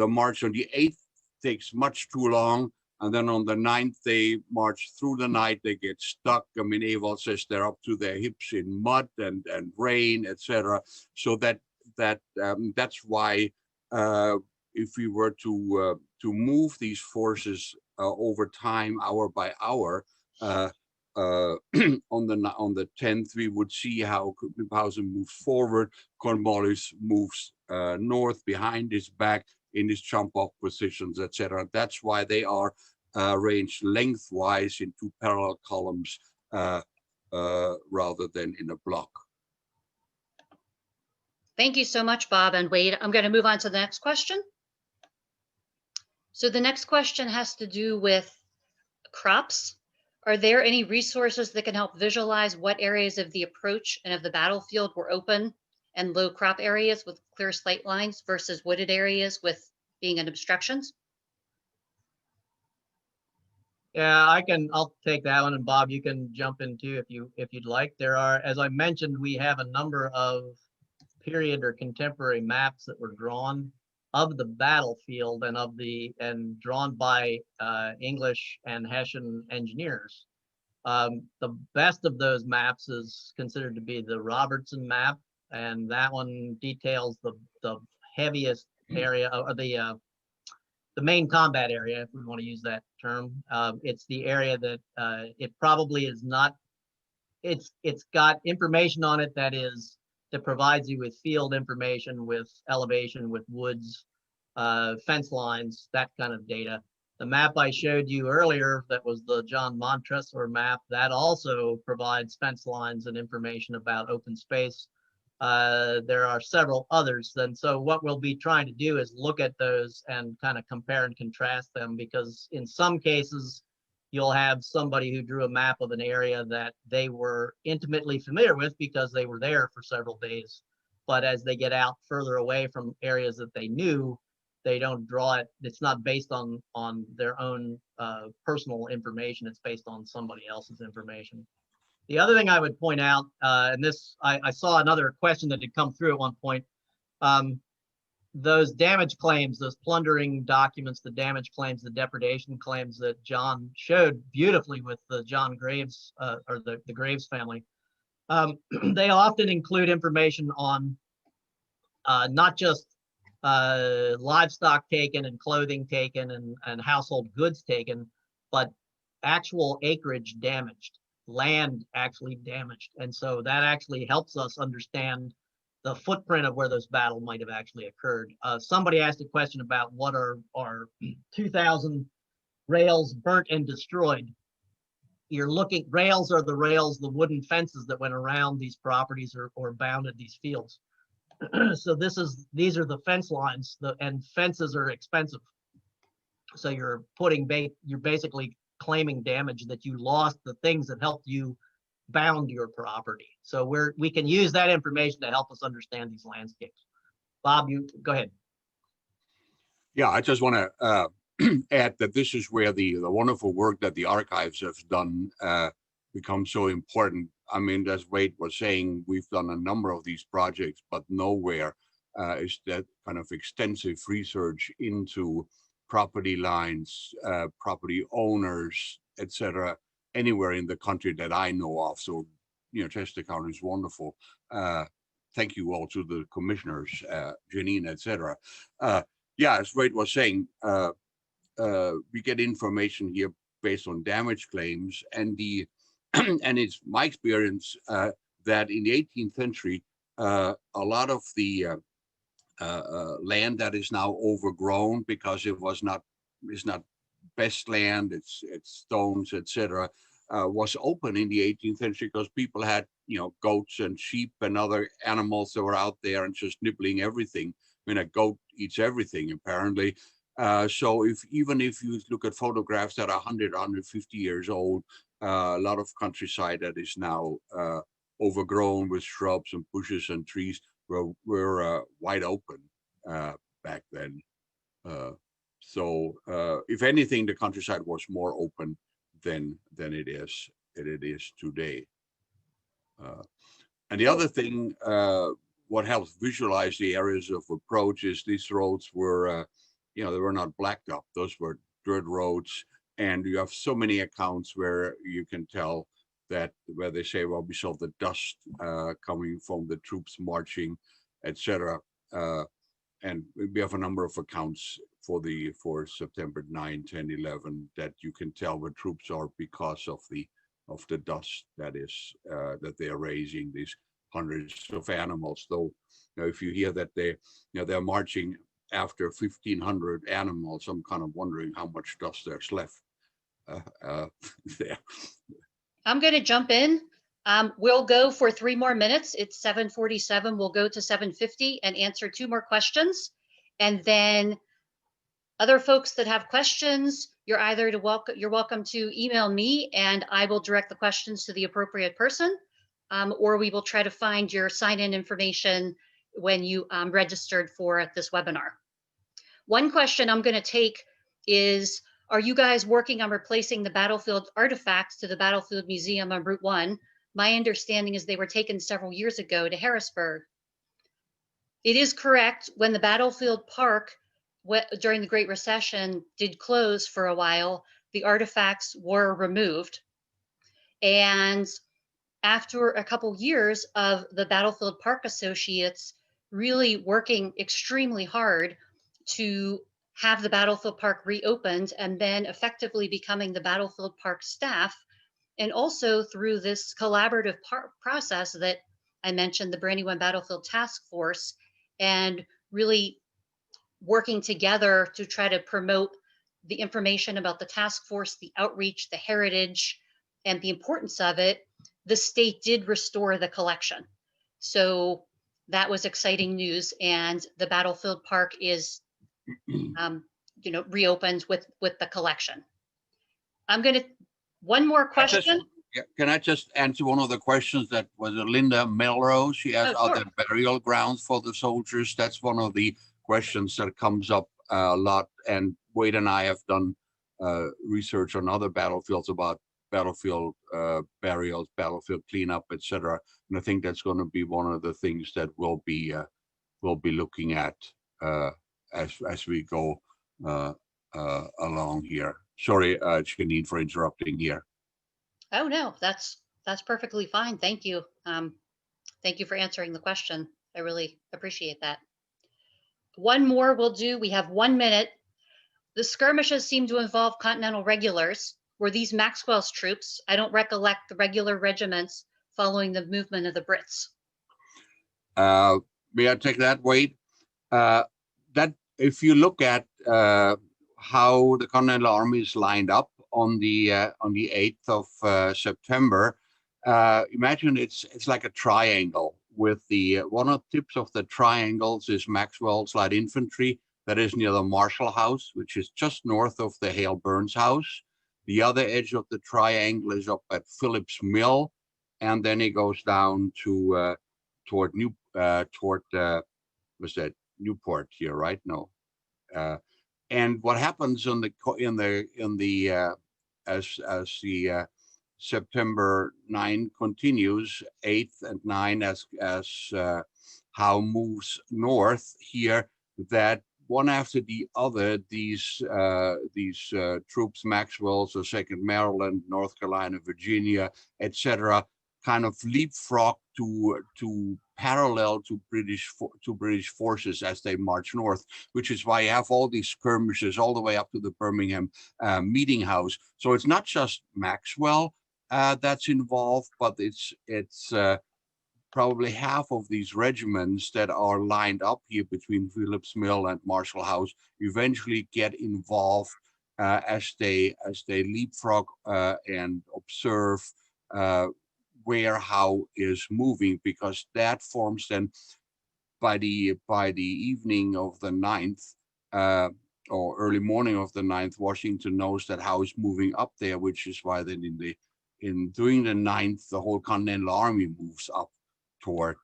march on the 8th takes much too long. And then on the 9th, they march through the night, they get stuck. I mean, Ewald says they're up to their hips in mud and rain, etc. So that's why if we were to move these forces over time, hour by hour, on the 10th, we would see how Knyphausen moves forward, Cornwallis moves north behind his back in his jump off positions, etc. That's why they are arranged lengthwise in 2 parallel columns rather than in a block. Thank you so much, Bob and Wade. I'm going to move on to the next question. So the next question has to do with crops. Are there any resources that can help visualize what areas of the approach and of the battlefield were open and low crop areas with clear sight lines versus wooded areas with being in obstructions? Yeah, I'll take that one, and Bob, you can jump in too if you'd like. There are, as I mentioned, we have a number of period or contemporary maps that were drawn of the battlefield and drawn by English and Hessian engineers. The best of those maps is considered to be the Robertson map, and that one details the heaviest area, or the main combat area, if we want to use that term. It's the area that it probably is not. It's got information on it that provides you with field information, with elevation, with woods, fence lines, that kind of data. The map I showed you earlier, that was the John Montresor map, that also provides fence lines and information about open space. There are several others. And so what we'll be trying to do is look at those and kind of compare and contrast them, because in some cases, you'll have somebody who drew a map of an area that they were intimately familiar with because they were there for several days. But as they get out further away from areas that they knew, they don't draw it. It's not based on their own personal information. It's based on somebody else's information. The other thing I would point out, and this, I saw another question that had come through at one point. Those damage claims, those plundering documents, the damage claims, the depredation claims that John showed beautifully with the John Graves, or the Graves family, they often include information on not just livestock taken and clothing taken and household goods taken, but actual acreage damaged, land actually damaged. And so that actually helps us understand the footprint of where this battle might have actually occurred. Somebody asked a question about what are 2,000 rails burnt and destroyed. You're looking, rails are the rails, the wooden fences that went around these properties or bounded these fields. So these are the fence lines, and fences are expensive. So you're basically claiming damage that you lost the things that helped you bound your property. So we can use that information to help us understand these landscapes. Bob, you go ahead. Yeah, I just want to add that this is where the wonderful work that the archives have done becomes so important. I mean, as Wade was saying, we've done a number of these projects, but nowhere is that kind of extensive research into property lines, property owners, etc., anywhere in the country that I know of. So, Chester County is wonderful. Thank you all to the commissioners, Janine, etc. Yeah, as Wade was saying, we get information here based on damage claims, and it's my experience that in the 18th century, a lot of the land that is now overgrown because it's not best land, it's stones, etc., was open in the 18th century because people had goats and sheep and other animals that were out there and just nibbling everything. I mean, a goat eats everything apparently. So even if you look at photographs that are 100, 150 years old, a lot of countryside that is now overgrown with shrubs and bushes and trees were wide open back then. So if anything, the countryside was more open than it is today. And the other thing, what helps visualize the areas of approach is these roads were, they were not blacked up. Those were dirt roads, and you have so many accounts where you can tell that where they say, well, we saw the dust coming from the troops marching, etc. And we have a number of accounts for September 9, 10, 11 that you can tell where troops are because of the dust that they are raising, these hundreds of animals. Though, if you hear that they're marching after 1,500 animals, I'm kind of wondering how much dust there's left there. I'm going to jump in. We'll go for 3 more minutes. It's 7:47. We'll go to 7:50 and answer 2 more questions. And then other folks that have questions, you're welcome to email me and I will direct the questions to the appropriate person, or we will try to find your sign-in information when you registered for this webinar. One question I'm going to take is, are you guys working on replacing the battlefield artifacts to the Battlefield Museum on Route 1? My understanding is they were taken several years ago to Harrisburg. It is correct, when the Battlefield Park during the Great Recession did close for a while, the artifacts were removed. And after a couple years of the Battlefield Park Associates really working extremely hard to have the Battlefield Park reopened and then effectively becoming the Battlefield Park staff, and also through this collaborative process that I mentioned, the Brandywine Battlefield Task Force, and really working together to try to promote the information about the task force, the outreach, the heritage, and the importance of it, the state did restore the collection. So that was exciting news, and the Battlefield Park is reopened with the collection. One more question. Can I just answer one of the questions that was Linda Melrose? She asked, Oh, sure. are there burial grounds for the soldiers? That's one of the questions that comes up a lot. And Wade and I have done research on other battlefields about battlefield burials, battlefield cleanup, etc. And I think that's going to be one of the things that we'll be looking at as we go along here. Sorry, Janine, for interrupting here. Oh no, that's perfectly fine. Thank you. Thank you for answering the question. I really appreciate that. One more we'll do. We have 1 minute. The skirmishes seem to involve Continental regulars. Were these Maxwell's troops? I don't recollect the regular regiments following the movement of the Brits. may I take that, Wade? That if you look at how the Continental Army is lined up on the 8th of September, imagine it's like a triangle with the one of the tips of the triangles is Maxwell's Light Infantry that is near the Marshall House, which is just north of the Hale Burns House. The other edge of the triangle is up at Phillips Mill, and then it goes down to toward was that Newport here, right? No. And what happens as the September 9 continues, 8th and 9 as Howe moves north here, that one after the other, these troops, Maxwell's, the 2nd Maryland, North Carolina, Virginia, etc., kind of leapfrog to parallel to British forces as they march north, which is why you have all these skirmishes all the way up to the Birmingham meeting house. So it's not just Maxwell that's involved, but it's probably half of these regiments that are lined up here between Phillips Mill and Marshall House eventually get involved as they leapfrog and observe where Howe is moving, because that forms then by the evening of the 9th or early morning of the 9th, Washington knows that Howe is moving up there, which is why then during the 9th, the whole Continental Army moves up toward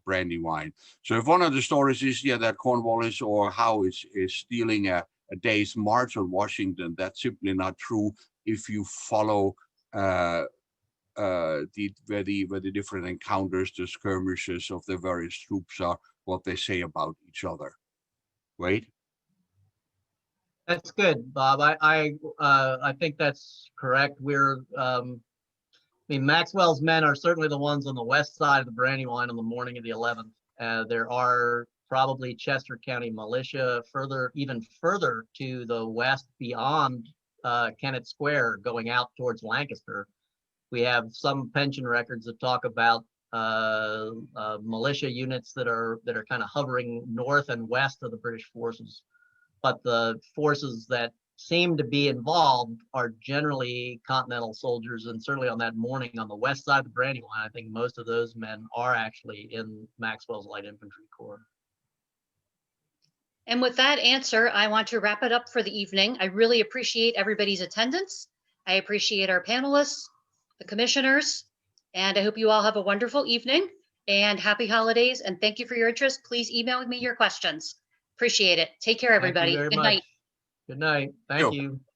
Brandywine. So if one of the stories is that Cornwallis or Howe is stealing a day's march on Washington, that's simply not true if you follow where the different encounters, the skirmishes of the various troops are, what they say about each other. Wait. That's good, Bob. I think that's correct. I mean, Maxwell's men are certainly the ones on the west side of the Brandywine on the morning of the 11th. There are probably Chester County militia even further to the west beyond Kennett Square, going out towards Lancaster. We have some pension records that talk about militia units that are kind of hovering north and west of the British forces. But the forces that seem to be involved are generally Continental soldiers, and certainly on that morning on the west side of the Brandywine, I think most of those men are actually in Maxwell's Light Infantry Corps. And with that answer, I want to wrap it up for the evening. I really appreciate everybody's attendance. I appreciate our panelists, the commissioners, and I hope you all have a wonderful evening and happy holidays. And thank you for your interest. Please email me your questions. Appreciate it. Take care, everybody. Thank you very Good much. night. Good night. Thank you.